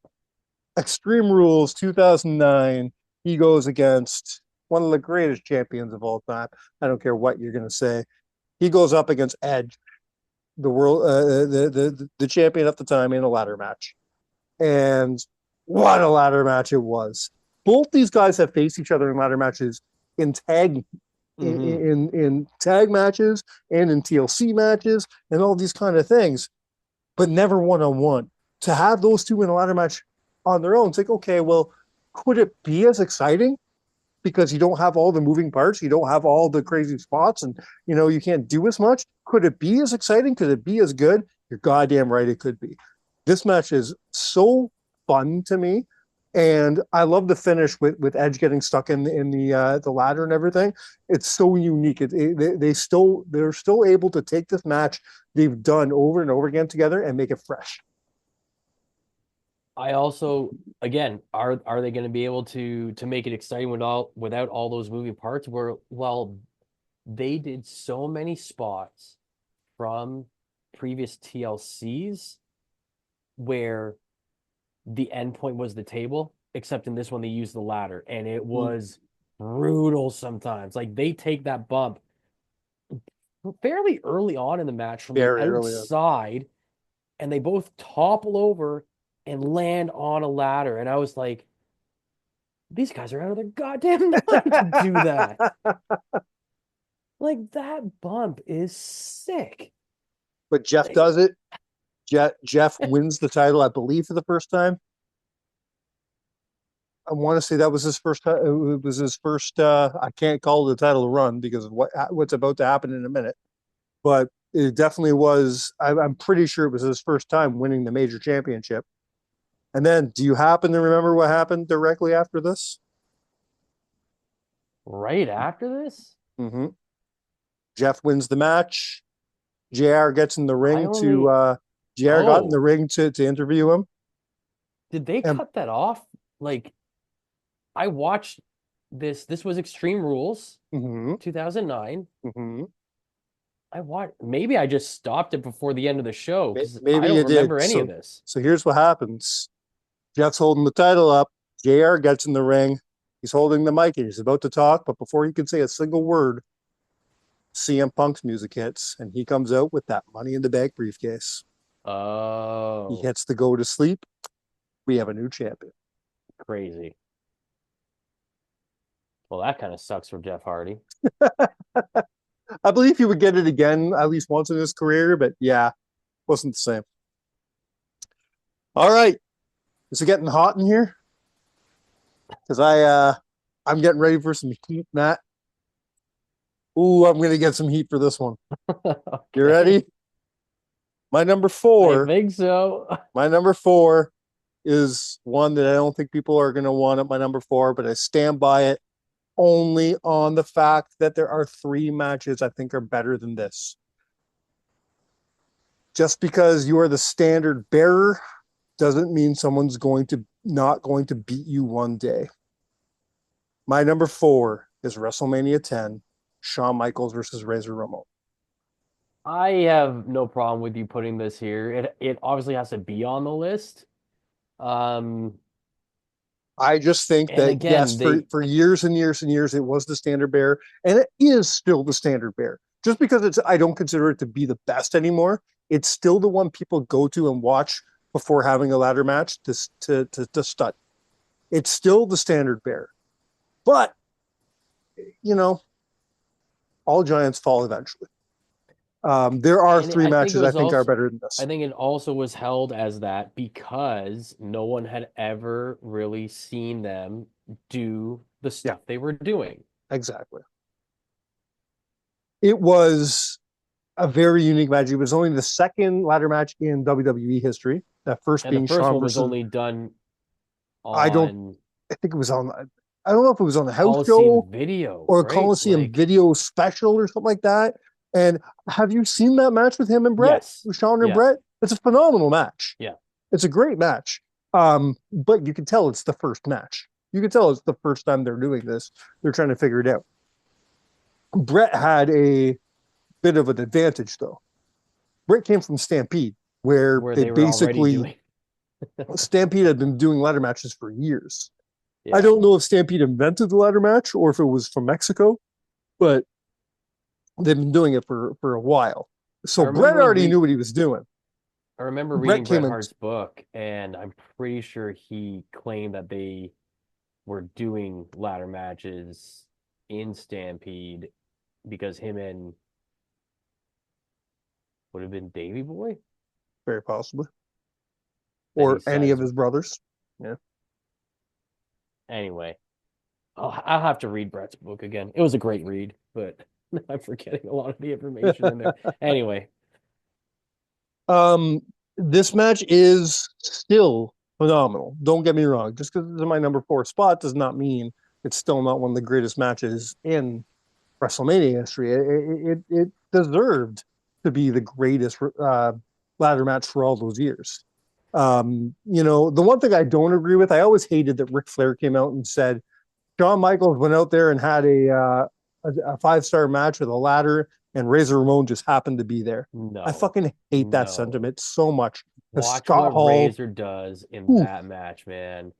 Extreme Rules 2009, he goes against one of the greatest champions of all time. I don't care what you're going to say. He goes up against Edge, the world, the champion at the time, in a ladder match. And what a ladder match it was. Both these guys have faced each other in ladder matches in tag in tag matches and in TLC matches and all these kind of things, but never one-on-one. To have those two in a ladder match on their own, it's like, okay, well, could it be as exciting? Because you don't have all the moving parts, you don't have all the crazy spots, and you can't do as much. Could it be as exciting? Could it be as good? You're goddamn right it could be. This match is so fun to me, and I love the finish with Edge getting stuck in the ladder and everything. It's so unique. They're still able to take this match they've done over and over again together and make it fresh. I also, again, are they going to be able to make it exciting without all those moving parts? Where, well, they did so many spots from previous TLCs where the end point was the table, except in this one they used the ladder, and it was brutal sometimes. Like, they take that bump fairly early on in the match from Very the early on. outside, and they both topple over and land on a ladder. And I was like, these guys are out of their goddamn mind to do that. Like, that bump is sick. But Jeff Like, does it. Jeff wins the title, I believe, for the first time. I want to say that was his first. It was his first. I can't call it the title run because of what's about to happen in a minute. But it definitely was. I'm pretty sure it was his first time winning the major championship. And then, do you happen to remember what happened directly after this? right after this, Mm-hmm. Jeff wins the match. JR gets in the ring only- JR got in the Oh. ring to interview him. did they And- cut that off? Like, I watched this. This was Extreme Rules, Mm-hmm. 2009. Mm-hmm. I watched. Maybe I just stopped it before the end of the show because Maybe I you don't did. remember any of this. So here's what happens. Jeff's holding the title up. JR gets in the ring. He's holding the mic and he's about to talk, but before he can say a single word, CM Punk's music hits and he comes out with that Money in the Bank briefcase. Oh, He hits the go to sleep. We have a new champion. crazy. Well, that kind of sucks for Jeff Hardy. I believe he would get it again at least once in his career, but yeah, wasn't the same. All right. Is it getting hot in here? Because I'm getting ready for some heat, Matt. Ooh, I'm gonna get some heat for this one. You ready? My number I four. think so. My number four is one that I don't think people are gonna want at my number four, but I stand by it only on the fact that there are 3 matches I think are better than this. Just because you are the standard bearer doesn't mean someone's not going to beat you one day. My number 4 is WrestleMania 10, Shawn Michaels versus Razor Ramon. I have no problem with you putting this here. It obviously has to be on the list. I just think And that again, yes, for years and years and years, it was the standard bearer, and it is still the standard bearer. Just because I don't consider it to be the best anymore. It's still the one people go to and watch before having a ladder match to study. It's still the standard bearer, but all giants fall eventually. There are 3 matches I think are better than this. I think it also was held as that because no one had ever really seen them do the stuff they were doing. Exactly. It was a very unique match. It was only the second ladder match in WWE history. That first And being the first Shawn one was versus. only done on I think it was on. I don't know if it was on the house Coliseum show video or a right? Coliseum Like, video special or something like that. And have you seen that match with him and Brett? Yes. With Shawn and Yes. Brett? It's a phenomenal match. Yeah. It's a great match. But you can tell it's the first match. You can tell it's the first time they're doing this. They're trying to figure it out. Brett had a bit of an advantage, though. Brett came from Stampede, where they were already doing. Stampede had been doing ladder matches for years. Yeah. I don't know if Stampede invented the ladder match or if it was from Mexico, but they've been doing it for a while. So Brett already knew what he was doing. I remember Brett reading came Bret in- Hart's book, and I'm pretty sure he claimed that they were doing ladder matches in Stampede because him and would have been Davey Boy. Very possibly. That Or he any of says- his brothers. Anyway, I'll have to read Brett's book again. It was a great read, but I'm forgetting a lot of the information in there. Anyway, This match is still phenomenal. Don't get me wrong. Just because it's in my number 4 spot does not mean it's still not one of the greatest matches in WrestleMania history. It deserved to be the greatest ladder match for all those years. The one thing I don't agree with, I always hated that Ric Flair came out and said Shawn Michaels went out there and had a 5-star match with a ladder, and Razor Ramon just happened to be there. no. I fucking hate that No. sentiment so much. Watch Scott what Hall- Razor does in Ooh. that match, man.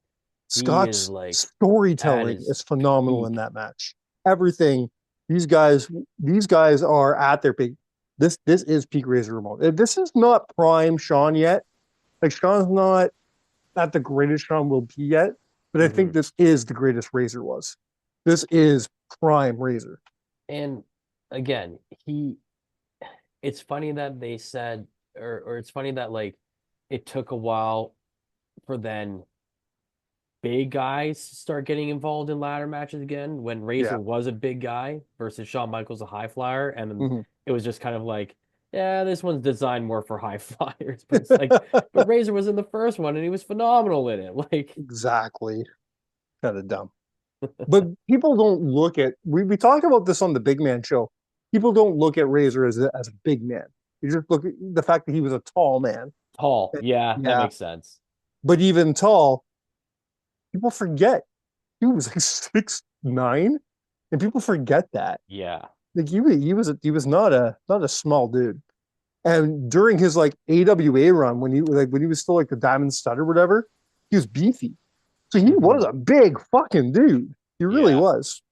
Scott's is like storytelling at his is phenomenal in peak. that match. Everything these guys are at their peak. This is peak Razor Ramon. This is not prime Shawn yet. Like Shawn's not not the greatest Shawn will be yet, but I think Mhm. this is the greatest Razor was. This is prime Razor. And again, it's funny that they said, or it's funny that like it took a while for then big guys to start getting involved in ladder matches again when Yeah. Razor was a big guy versus Shawn Michaels a high flyer, and then Mhm. it was just kind of like, yeah, this one's designed more for high flyers, but it's like, but Razor was in the first one and he was phenomenal in it. Like, Exactly. Kind of dumb. But people don't look at we talked about this on the Big Man show. People don't look at Razor as a big man. You just look at the fact that he was a tall man. tall, yeah, that Yeah. makes sense. But even tall, people forget he was like 6'9", and people forget that. Yeah. Like he was not a small dude. And during his like AWA run, when he was still like the Diamond Stud or whatever, he was beefy. So he was Mhm. a big fucking dude. He really Yeah. was.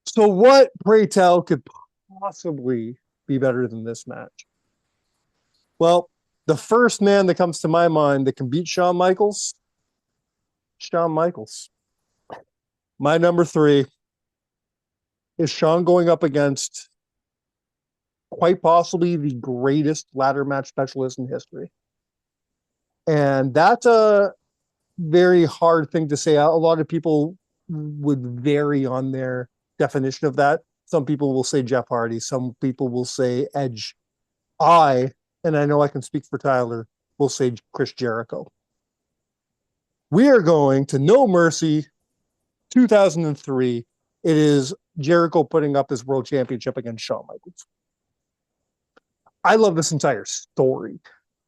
So what, pray tell, could possibly be better than this match? Well, the first man that comes to my mind that can beat Shawn Michaels, Shawn Michaels. My number 3 is Shawn going up against quite possibly the greatest ladder match specialist in history. And that's a very hard thing to say. A lot of people would vary on their definition of that. Some people will say Jeff Hardy, some people will say Edge. And I know I can speak for Tyler, will say Chris Jericho. We are going to No Mercy 2003. It is Jericho putting up his world championship against Shawn Michaels. I love this entire story.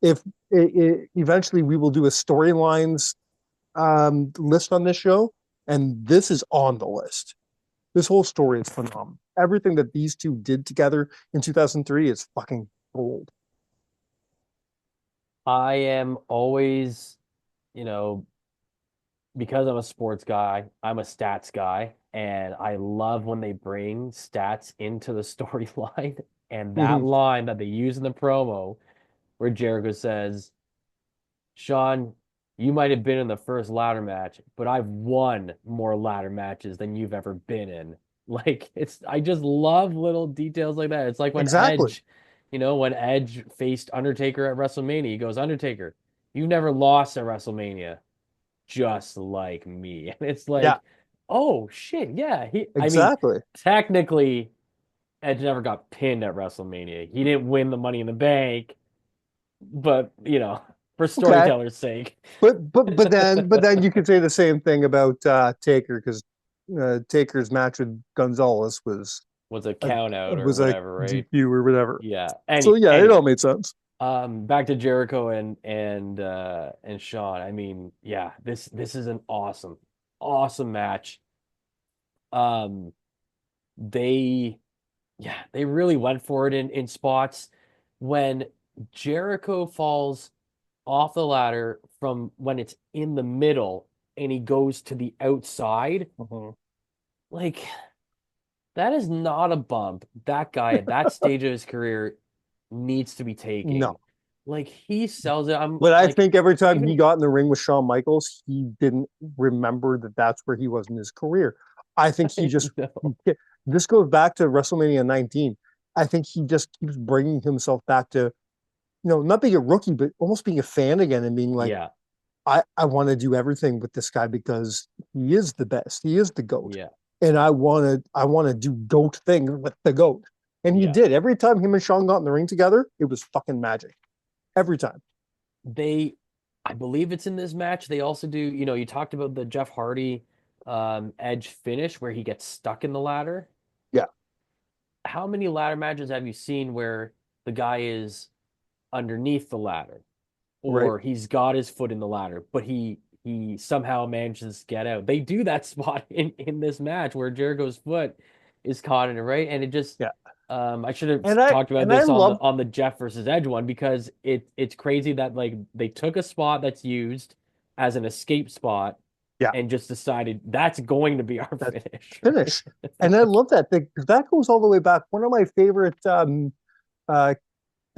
If eventually we will do a storylines list on this show, and this is on the list. This whole story is phenomenal. Everything that these two did together in 2003 is fucking gold. I am always, you know, because I'm a sports guy, I'm a stats guy, and I love when they bring stats into the storyline. And that Mhm. line that they use in the promo where Jericho says, Sean, you might have been in the first ladder match, but I've won more ladder matches than you've ever been in. Like I just love little details like that. It's like when Exactly. Edge, when Edge faced Undertaker at WrestleMania, he goes, Undertaker, you've never lost at WrestleMania, just like me. And it's Yeah, like, oh shit, yeah. I mean, exactly. technically, Edge never got pinned at WrestleMania. He didn't win the Money in the Bank, but for Okay. storyteller's sake. But then you could say the same thing about Taker, because Taker's match with Gonzalez Was a a count out or was a whatever, right? DQ or whatever. Yeah. So yeah, it all Anyway, made sense. back to Jericho and Shawn. I mean, yeah, this is an awesome match. Um, they they really went for it in spots when Jericho falls off the ladder from when it's in the middle and he goes to the outside. Mhm. Like that is not a bump. That guy at that stage of his career needs to be taking. No, Like he sells it. I'm but I like think every time he even got in the ring with Shawn Michaels, he didn't remember that that's where he was in his career. I think he I just know. this goes back to WrestleMania 19. I think he just keeps bringing himself back to not being a rookie, but almost being a fan again and being like, Yeah, I want to do everything with this guy because he is the best. He is the GOAT. yeah, And I want to do GOAT things with the GOAT. And he yeah. did. Every time him and Sean got in the ring together, it was fucking magic. Every time. They I believe it's in this match. They also do, you talked about the Jeff Hardy Edge finish where he gets stuck in the ladder. Yeah. How many ladder matches have you seen where the guy is underneath the ladder Right. or he's got his foot in the ladder, but he somehow manages to get out? They do that spot in this match where Jericho's foot is caught in it, right? And it just Yeah. I should have And I talked about and I this on the love Jeff versus Edge one because it's crazy that like they took a spot that's used as an escape spot yeah, and just decided that's going to be our that finish. finish. And I love that thing because that goes all the way back. One of my favorite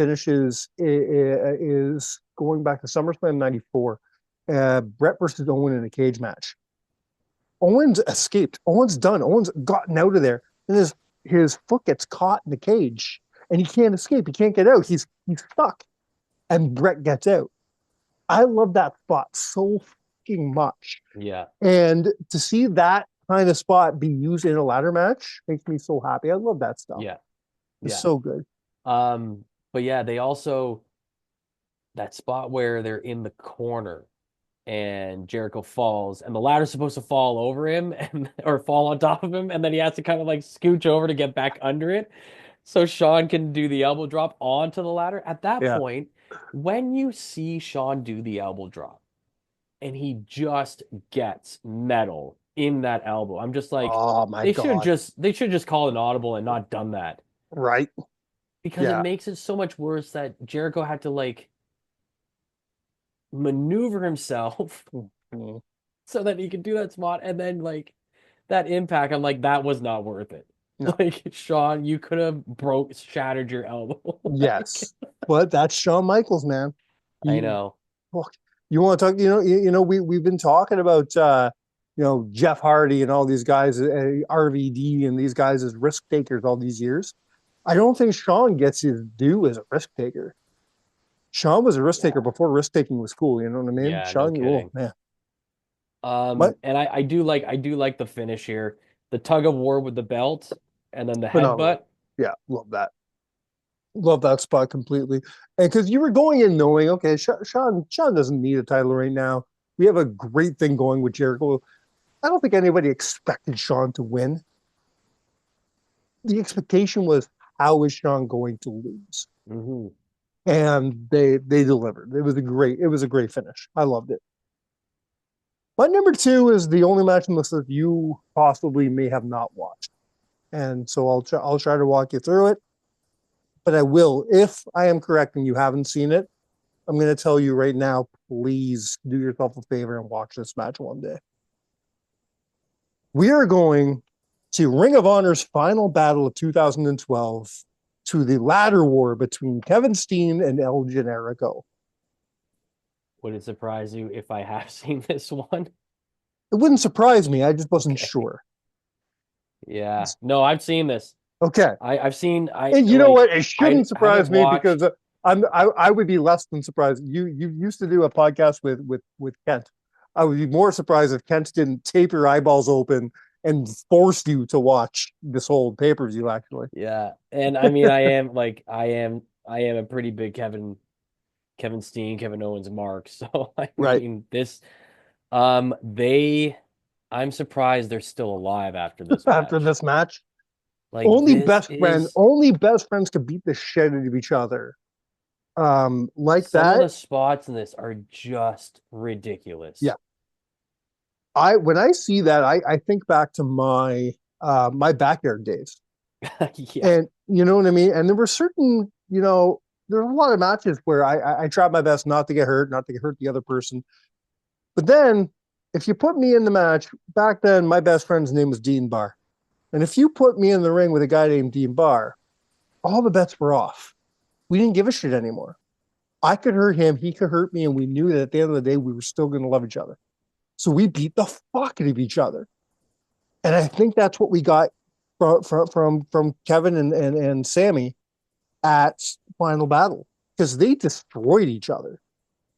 finishes is going back to SummerSlam '94. Brett versus Owen in a cage match. Owens escaped. Owens done. Owens gotten out of there, and his foot gets caught in the cage, and he can't escape. He can't get out. He's stuck, and Brett gets out. I love that spot so fucking much. Yeah. And to see that kind of spot be used in a ladder match makes me so happy. I love that stuff. Yeah. It's so good. But yeah, they also that spot where they're in the corner and Jericho falls and the ladder's supposed to fall over him or fall on top of him, and then he has to kind of like scooch over to get back under it so Sean can do the elbow drop onto the ladder. At that point, when you see Sean do the elbow drop and he just gets metal in that elbow, I'm just like, oh my God. They should just call an audible and not done that. Right. Because it makes it so much worse that Jericho had to like maneuver himself so that he could do that spot, and then like that impact, I'm like, that was not worth it. No. Like, Sean, you could have shattered your elbow. Yes, but that's Shawn Michaels, man. I know. You want to talk? We've been talking about Jeff Hardy and all these guys, RVD and these guys as risk takers all these years. I don't think Sean gets his due as a risk taker. Sean was a risk taker before risk taking was cool. You know what I mean? Yeah, Sean, no kidding. Man. And I do like the finish here, the tug of war with the belt, and then the headbutt. Yeah, love that. Love that spot completely. And because you were going in knowing, okay, Sean doesn't need a title right now. We have a great thing going with Jericho. I don't think anybody expected Sean to win. The expectation was, how is Sean going to lose? Mm-hmm. And they delivered. It was a great finish. I loved it. My number 2 is the only match in this that you possibly may have not watched, and so I'll try to walk you through it. But I will, if I am correct and you haven't seen it, I'm going to tell you right now. Please do yourself a favor and watch this match one day. We are going to Ring of Honor's final battle of 2012. To the ladder war between Kevin Steen and El Generico. Would it surprise you if I have seen this one? It wouldn't surprise me. I just wasn't sure. Yeah. No, I've seen this. Okay. I've seen. And you know what? It shouldn't surprise me because I would be less than surprised. You used to do a podcast with Kent. I would be more surprised if Kent didn't tape your eyeballs open and forced you to watch this whole pay-per-view, actually. Yeah. And I mean, I am a pretty big Kevin Steen, Kevin Owens mark. So I mean this I'm surprised they're still alive after this match. After this match. Like, only best friends could beat the shit out of each other. Some of the spots in this are just ridiculous. Yeah. When I see that, I think back to my backyard days. Yeah. And you know what I mean? And there were certain, there were a lot of matches where I tried my best not to get hurt, not to hurt the other person. But then if you put me in the match, back then my best friend's name was Dean Barr. And if you put me in the ring with a guy named Dean Barr, all the bets were off. We didn't give a shit anymore. I could hurt him, he could hurt me, and we knew that at the end of the day, we were still going to love each other. So we beat the fuck out of each other. And I think that's what we got from Kevin and Sammy at Final Battle, because they destroyed each other.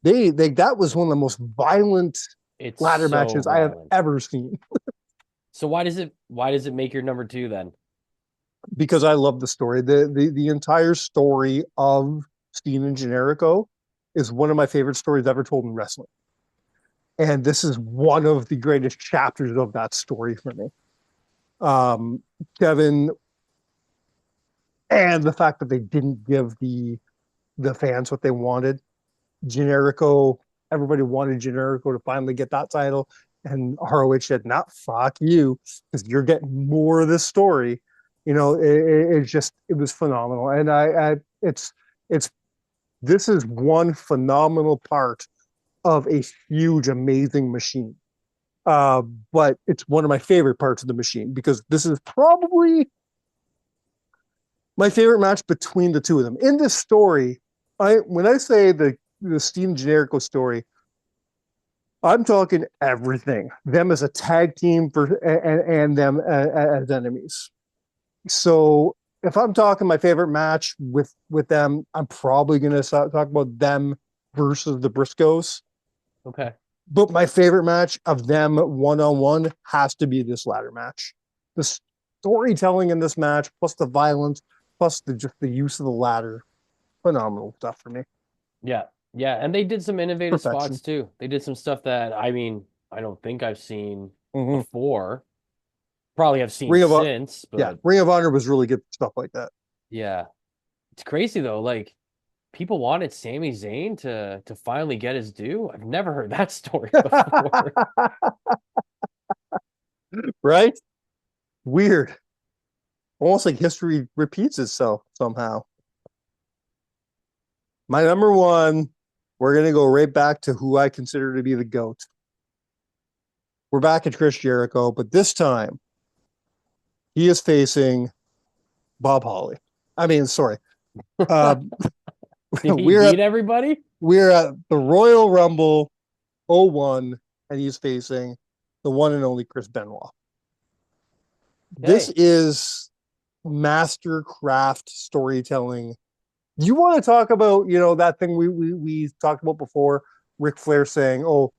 That was one of the most violent ladder matches I have ever seen. So why does it make your number 2 then? Because I love the story. The entire story of Steen and Generico is one of my favorite stories ever told in wrestling. And this is one of the greatest chapters of that story for me. Kevin, and the fact that they didn't give the fans what they wanted. Generico, everybody wanted Generico to finally get that title. And ROH said, "Not fuck you, because you're getting more of this story." It was phenomenal. And this is one phenomenal part of a huge, amazing machine. But it's one of my favorite parts of the machine, because this is probably My favorite match between the two of them in this story. When I say the Steven Generico story, I'm talking everything. Them as a tag team and them as enemies. So if I'm talking my favorite match with them, I'm probably going to talk about them versus the Briscoes. Okay. But my favorite match of them one-on-one has to be this ladder match. The storytelling in this match, plus the violence, plus just the use of the ladder, phenomenal stuff for me. Yeah. Yeah. And they did some innovative Perfection. spots too. They did some stuff that, I mean, I don't think I've seen Mm-hmm. before. Probably have seen Ring of since, yeah, but Ring of Honor was really good for stuff like that. yeah. It's crazy though. Like, people wanted Sami Zayn to finally get his due. I've never heard that story before. Right? Weird. Almost like history repeats itself somehow. My number one, we're going to go right back to who I consider to be the GOAT. We're back at Chris Jericho, but this time he is facing Bob Holly. I mean, sorry. Did he beat everybody? We're at the Royal Rumble 01, and he's facing the one and only Chris Benoit. This is mastercraft storytelling. You want to talk about, that thing we talked about before, Ric Flair saying, "Oh,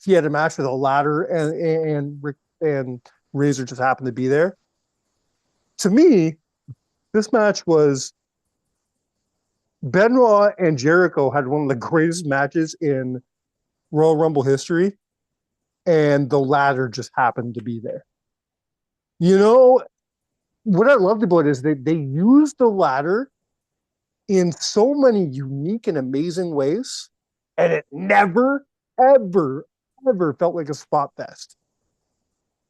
he had a match with a ladder, and Rick and Razor just happened to be there." To me, this match was Benoit and Jericho had one of the greatest matches in Royal Rumble history, and the ladder just happened to be there. What I loved about it is they used the ladder in so many unique and amazing ways, and it never, ever, ever felt like a spot fest.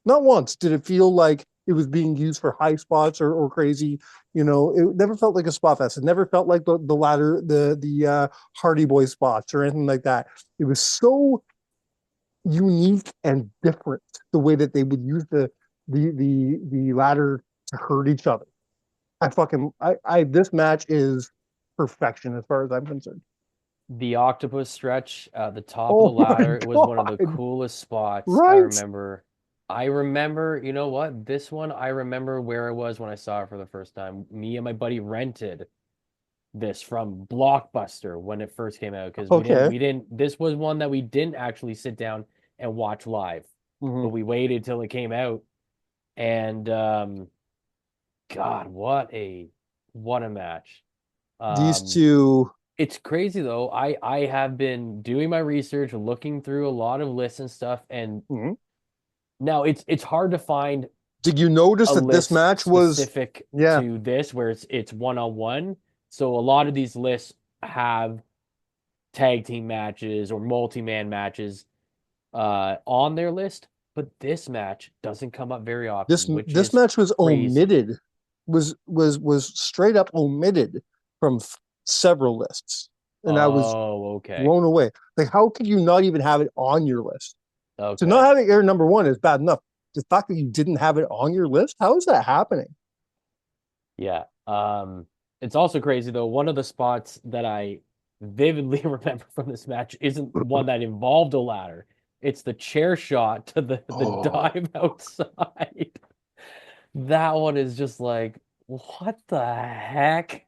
Not once did it feel like it was being used for high spots or crazy. It never felt like a spot fest. It never felt like the ladder, the Hardy Boy spots or anything like that. It was so unique and different the way that they would use the ladder to hurt each other. This match is perfection as far as I'm concerned. The octopus stretch, the top of Oh the ladder, it was one of the God. coolest spots. Right? I remember, you know what? This one, I remember where I was when I saw it for the first time. Me and my buddy rented this from Blockbuster when it first came out because Okay. this was one that we didn't actually sit down and watch live, but we waited till it came out. And God, what a match. These two. It's crazy though. I have been doing my research, looking through a lot of lists and stuff, and now it's hard to find Did you notice a that this list match was specific to this where it's one-on-one. So a lot of these lists have tag team matches or multi-man matches on their list, but this match doesn't come up very often. This match was crazy. omitted, was straight up omitted from several lists, and I was blown away. Like, how could you not even have it on your list? Okay. So not having air number one is bad enough. The fact that you didn't have it on your list, how is that happening? Yeah. It's also crazy though. One of the spots that I vividly remember from this match isn't one that involved a ladder. It's the chair shot to the dive outside. That one is just like, what the heck?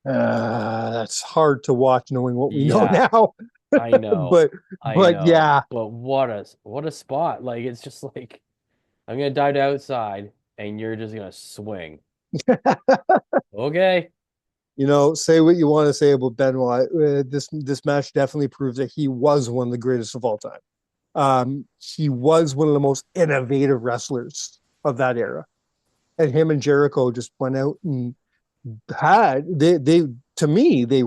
That's hard to watch knowing what we know now. I know. but yeah. But what a spot. Like, it's just like, I'm gonna dive outside and you're just gonna swing. Okay. Say what you want to say about Benoit. This match definitely proves that he was one of the greatest of all time. He was one of the most innovative wrestlers of that era, and him and Jericho just went out and they to me they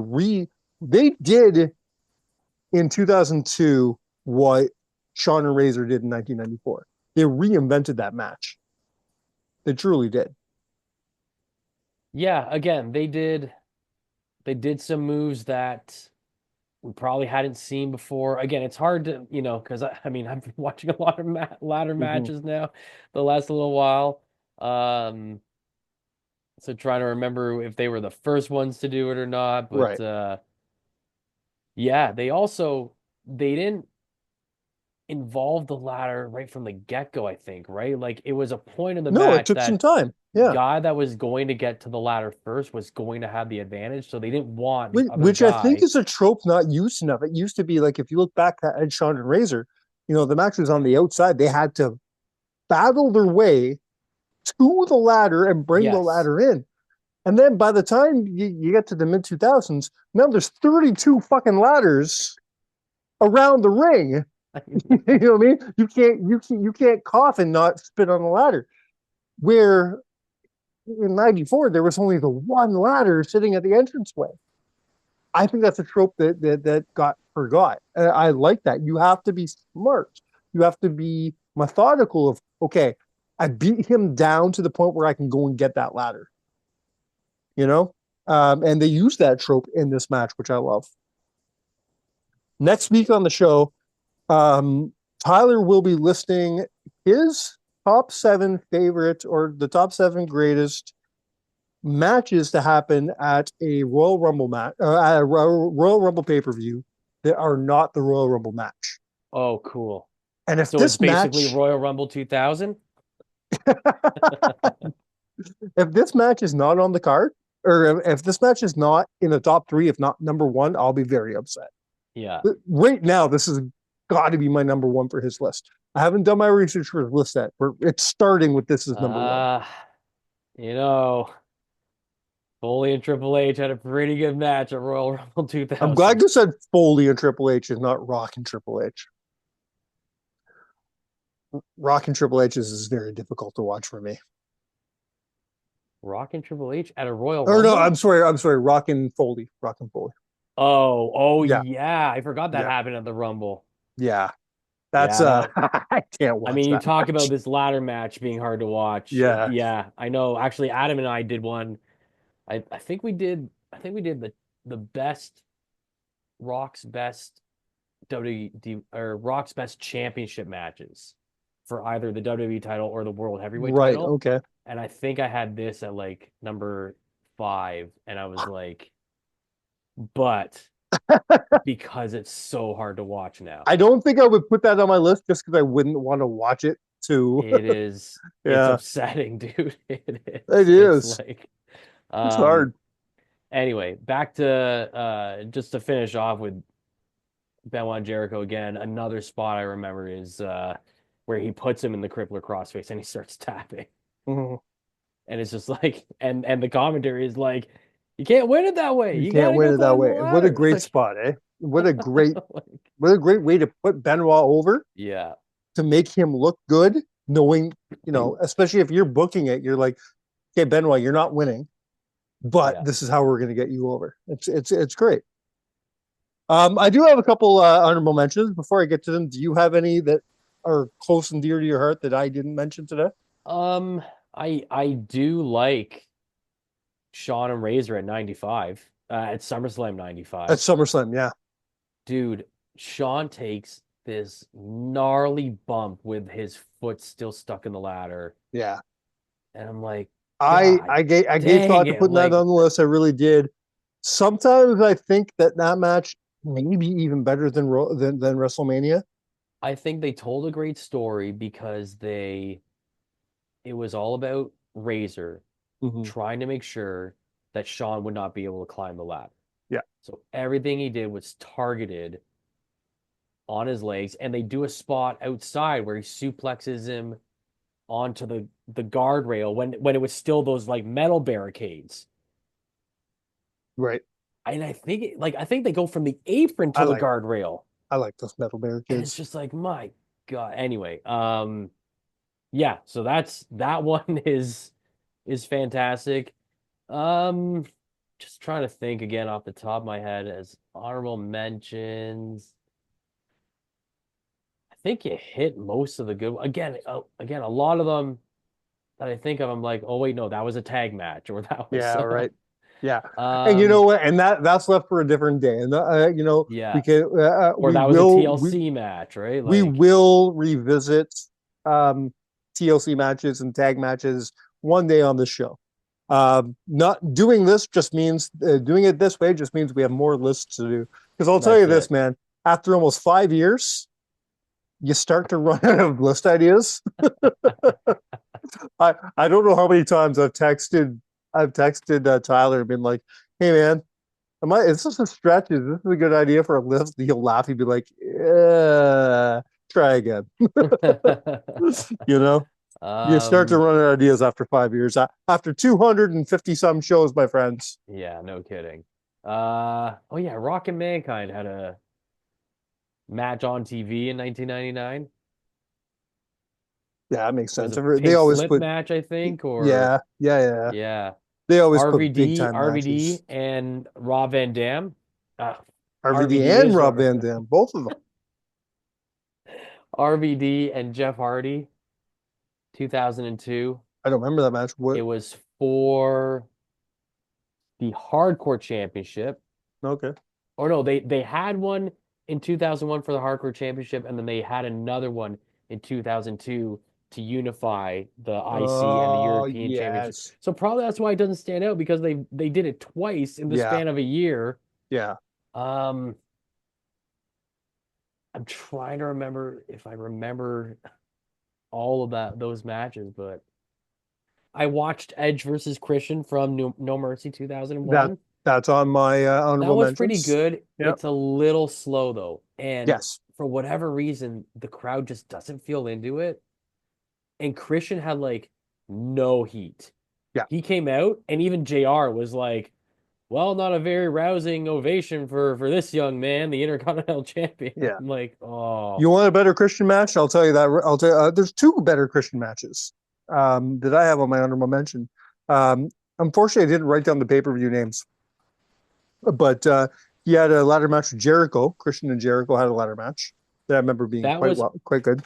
did in 2002 what Shawn and Razor did in 1994. They reinvented that match. They truly did. Yeah, again, they did some moves that we probably hadn't seen before. Again, it's hard to, because I mean, I've been watching a lot of ladder matches now the last little while. So trying to remember if they were the first ones to do it or not, but Right. yeah, they didn't involve the ladder right from the get-go, I think, right? Like it was a point in the No, it match took some that time. Yeah. guy that was going to get to the ladder first was going to have the advantage, so they didn't want the other Which I think guy. is a trope not used enough. It used to be like, if you look back at Ed, Sean, and Razor, the match was on the outside. They had to battle their way to the ladder and bring the Yes. ladder in. And then by the time you get to the mid 2000s, now there's 32 fucking ladders around the ring. You know what I mean? You can't cough and not spit on the ladder. Where in '94 there was only the one ladder sitting at the entranceway. I think that's a trope that got forgot. I like that. You have to be smart. You have to be methodical. Of okay, I beat him down to the point where I can go and get that ladder. And they use that trope in this match, which I love. Next week on the show, Tyler will be listing his top 7 favorite or the top 7 greatest matches to happen at a Royal Rumble match, at a Royal Rumble pay-per-view that are not the Royal Rumble match. Oh, cool. And if So this it's basically match, Royal Rumble 2000? if this match is not on the card, or if this match is not in the top 3, if not number 1, I'll be very upset. Yeah. But right now, this has got to be my number 1 for his list. I haven't done my research for his list yet. It's starting with this as number 1. You know, Foley and Triple H had a pretty good match at Royal Rumble 2000. I'm glad you said Foley and Triple H and not Rock and Triple H. Rock and Triple H is very difficult to watch for me. Rock and Triple H at a Royal Or Rumble? no, I'm sorry, Rock and Foley. Rock and Foley. Oh Yeah. yeah. I forgot that Yeah. happened at the Rumble. Yeah. That's Yeah, I can't watch. I mean, you that talk match. about this ladder match being hard to watch. Yeah. Yeah, I know. Actually, Adam and I did one. I think we did the best Rock's best WD or Rock's best championship matches for either the WWE title or the World Heavyweight Right. title. Okay. And I think I had this at like number 5, and I was like, but because it's so hard to watch now. I don't think I would put that on my list just because I wouldn't want to watch it too. It is. Yeah. It's upsetting, dude. It is. It is. It's like, It's hard. Anyway, back to just to finish off with Benoit and Jericho again. Another spot I remember is where he puts him in the crippler crossface and he starts tapping. Mhm. And it's just like, and the commentary is like, you can't win it that way. You can't win it that way. What a great like, spot, eh? What a great, like, what a great way to put Benoit over. yeah. To make him look good, knowing, especially if you're booking it, you're like, okay, Benoit, you're not winning, but this is how we're going to get you over. It's great. I do have a couple honorable mentions. Before I get to them, do you have any that are close and dear to your heart that I didn't mention today? I do like Shawn and Razor at 95, at SummerSlam 95. At SummerSlam, yeah. Dude, Shawn takes this gnarly bump with his foot still stuck in the ladder. Yeah. And I'm like, I gave thought to putting that on the list. I really did. Sometimes I think that match may be even better than WrestleMania. I think they told a great story because it was all about Razor trying to make sure that Shawn would not be able to climb the ladder. Yeah. So everything he did was targeted on his legs, and they do a spot outside where he suplexes him onto the guardrail when it was still those like metal barricades. Right. And I think they go from the apron to the guardrail. I like those metal barricades. And it's just like, my God. Anyway, yeah, so that one is fantastic. Just trying to think again off the top of my head as honorable mentions. I think you hit most of the good. Again, a lot of them that I think of, I'm like, oh wait, no, that was a tag match, or that was right. Yeah, and you know what? And that's left for a different day. And yeah, we can, or that was a TLC match, right? We will revisit TLC matches and tag matches one day on the show. Not doing this just means doing it this way just means we have more lists to do. Because I'll tell you this, man, after almost 5 years, you start to run out of list ideas. I don't know how many times I've texted Tyler and been like, "Hey man, is this a stretch? Is this a good idea for a list?" He'll laugh. He'd be like, "Yeah, try again." You know, you start to run out of ideas after 5 years. After 250 some shows, my friends. Yeah, no kidding. Oh yeah, Rock and Mankind had a match on TV in 1999. Yeah, that makes sense. It was a They always slip put match, I think, or yeah. They always put big time RVD matches. and Rob Van Dam. RVD and Rob Van Dam, both of them. RVD and Jeff Hardy, 2002. I don't remember that match. What? It was for the Hardcore Championship. Okay. Or no, they had one in 2001 for the Hardcore Championship, and then they had another one in 2002 to unify the IC and the European Championship. So probably that's why it doesn't stand out, because they did it twice in the span of a year. Yeah. I'm trying to remember if I remember all of those matches, but I watched Edge versus Christian from No Mercy 2001. That's on my honorable mentions. That was pretty good. Yep. It's a little slow though, and yes, for whatever reason, the crowd just doesn't feel into it. And Christian had like no heat. Yeah, he came out, and even JR was like, "Well, not a very rousing ovation for this young man, the Intercontinental Champion." Yeah, I'm like, oh, you want a better Christian match? I'll tell you that. I'll tell you, there's two better Christian matches that I have on my honorable mention. Unfortunately, I didn't write down the pay-per-view names, but he had a ladder match with Jericho. Christian and Jericho had a ladder match that I remember being quite good.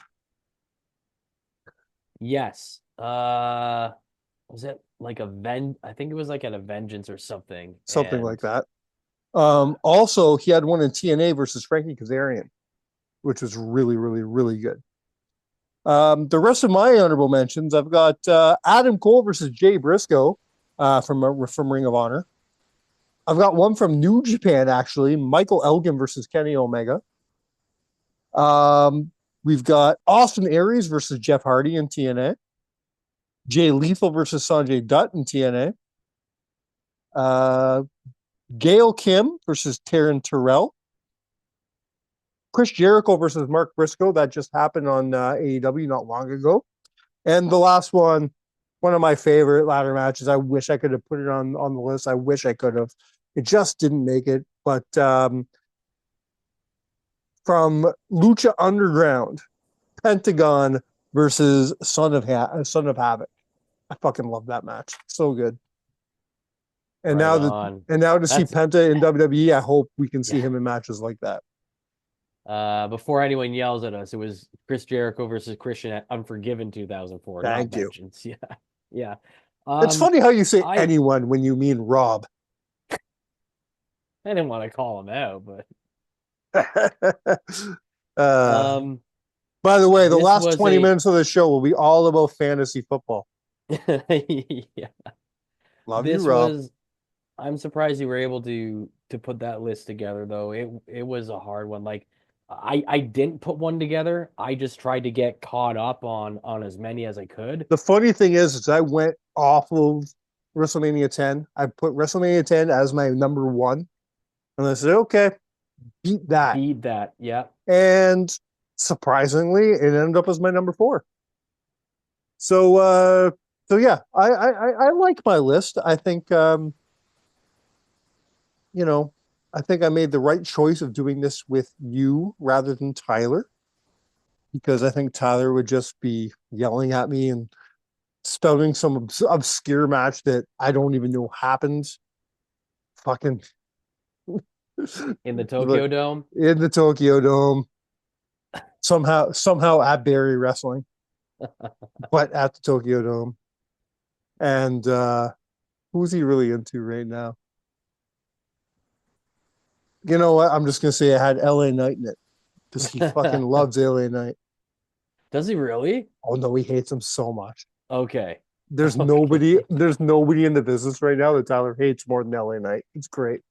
Yes. Was it like I think it was like at a Vengeance or something. Something like that. Also, he had one in TNA versus Frankie Kazarian, which was really, really, really good. The rest of my honorable mentions, I've got Adam Cole versus Jay Briscoe from Ring of Honor. I've got one from New Japan, actually, Michael Elgin versus Kenny Omega. We've got Austin Aries versus Jeff Hardy in TNA. Jay Lethal versus Sanjay Dutt in TNA. Gail Kim versus Taryn Terrell. Chris Jericho versus Mark Briscoe. That just happened on AEW not long ago. And the last one of my favorite ladder matches. I wish I could have put it on the list. I wish I could have. It just didn't make it. But from Lucha Underground, Pentagon versus Son of Havoc. I fucking love that match. So good. And now to see Penta in WWE, I hope we can see him in matches like that. Before anyone yells at us, it was Chris Jericho versus Christian at Unforgiven 2004. Thank you. Yeah. Yeah. It's funny how you say anyone when you mean Rob. I didn't want to call him out, but by the way, the last 20 minutes of the show will be all about fantasy football. Yeah. Love you, Rob. I'm surprised you were able to put that list together, though. It was a hard one. Like, I didn't put one together. I just tried to get caught up on as many as I could. The funny thing is I went off of WrestleMania 10. I put WrestleMania 10 as my number one. And I said, okay, beat that. Yeah. And surprisingly, it ended up as my number 4. So yeah, I like my list. I think I think I made the right choice of doing this with you rather than Tyler, because I think Tyler would just be yelling at me and spelling some obscure match that I don't even know happened. Fucking in the Tokyo Dome. In the Tokyo Dome. Somehow at Barry Wrestling, but at the Tokyo Dome. And who's he really into right now? You know what? I'm just going to say I had LA Knight in it because he fucking loves LA Knight. Does he really? Oh, no, he hates him so much. Okay. There's Okay. nobody in the business right now that Tyler hates more than LA Knight. It's great.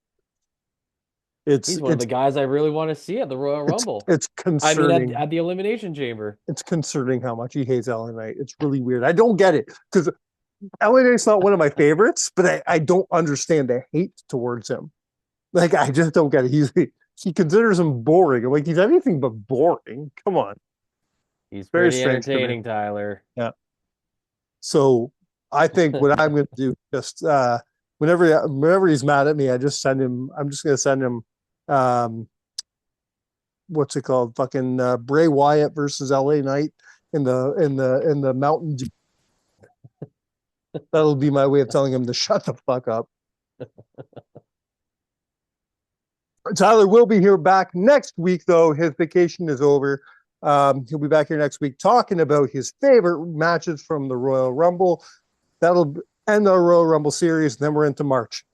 He's one of the guys I really want to see at the Royal Rumble. It's I mean, concerning. at the Elimination Chamber. It's concerning how much he hates LA Knight. It's really weird. I don't get it because LA Knight's not one of my favorites, but I don't understand the hate towards him. Like I just don't get it. He considers him boring. I'm like, he's anything but boring. Come on. He's Very pretty strange to me. entertaining, Tyler. Yeah. So I think what I'm going to do just whenever he's mad at me, I'm just going to send him what's it called? Fucking Bray Wyatt versus LA Knight in the Mountain Dew. That'll be my way of telling him to shut the fuck up. Tyler will be here back next week, though. His vacation is over. He'll be back here next week talking about his favorite matches from the Royal Rumble. That'll end our Royal Rumble series. Then we're into March.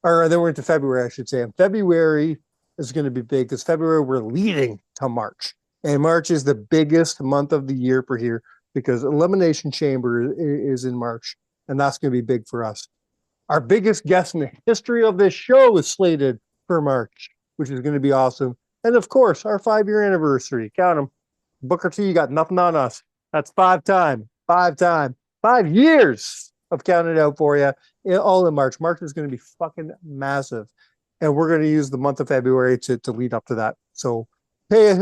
Or then we're into February, I should say. And February is going to be big because February we're leading to March. And March is the biggest month of the year for here because Elimination Chamber is in March. And that's going to be big for us. Our biggest guest in the history of this show is slated for March, which is going to be awesome. And of course, our 5-year anniversary. Count them. Booker T, you got nothing on us. That's 5 years of counting it out for you. All in March. March is going to be fucking massive. And we're going to use the month of February to lead up to that. So, hey,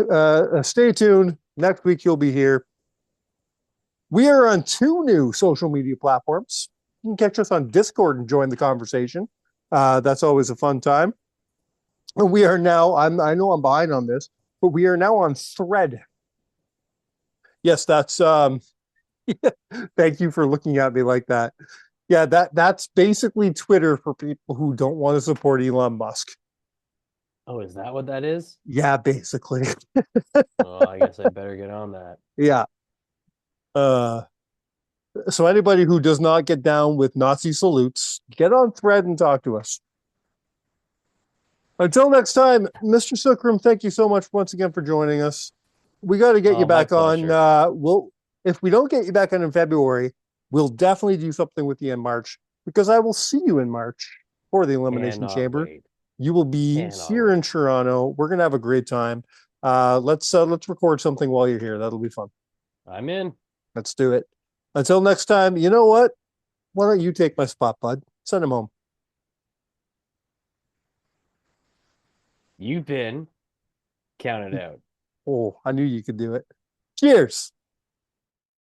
stay tuned. Next week, you'll be here. We are on 2 new social media platforms. You can catch us on Discord and join the conversation. That's always a fun time. And we are now, I know I'm behind on this, but we are now on Thread. Yes, that's thank you for looking at me like that. Yeah, that's basically Twitter for people who don't want to support Elon Musk. Oh, is that what that is? Yeah, basically. Oh, I guess I better get on that. Yeah. So anybody who does not get down with Nazi salutes, get on Thread and talk to us. Until next time, Mr. Sookram, thank you so much once again for joining us. We got to get you back on. If we don't get you back on in February, we'll definitely do something with you in March because I will see you in March for the Elimination Chamber. Wait. You will be here in Toronto. We're gonna have a great time. Let's record something while you're here. That'll be fun. I'm in. Let's do it. Until next time, you know what? Why don't you take my spot, bud? Send him home. You've been counted out. Oh, I knew you could do it. Cheers.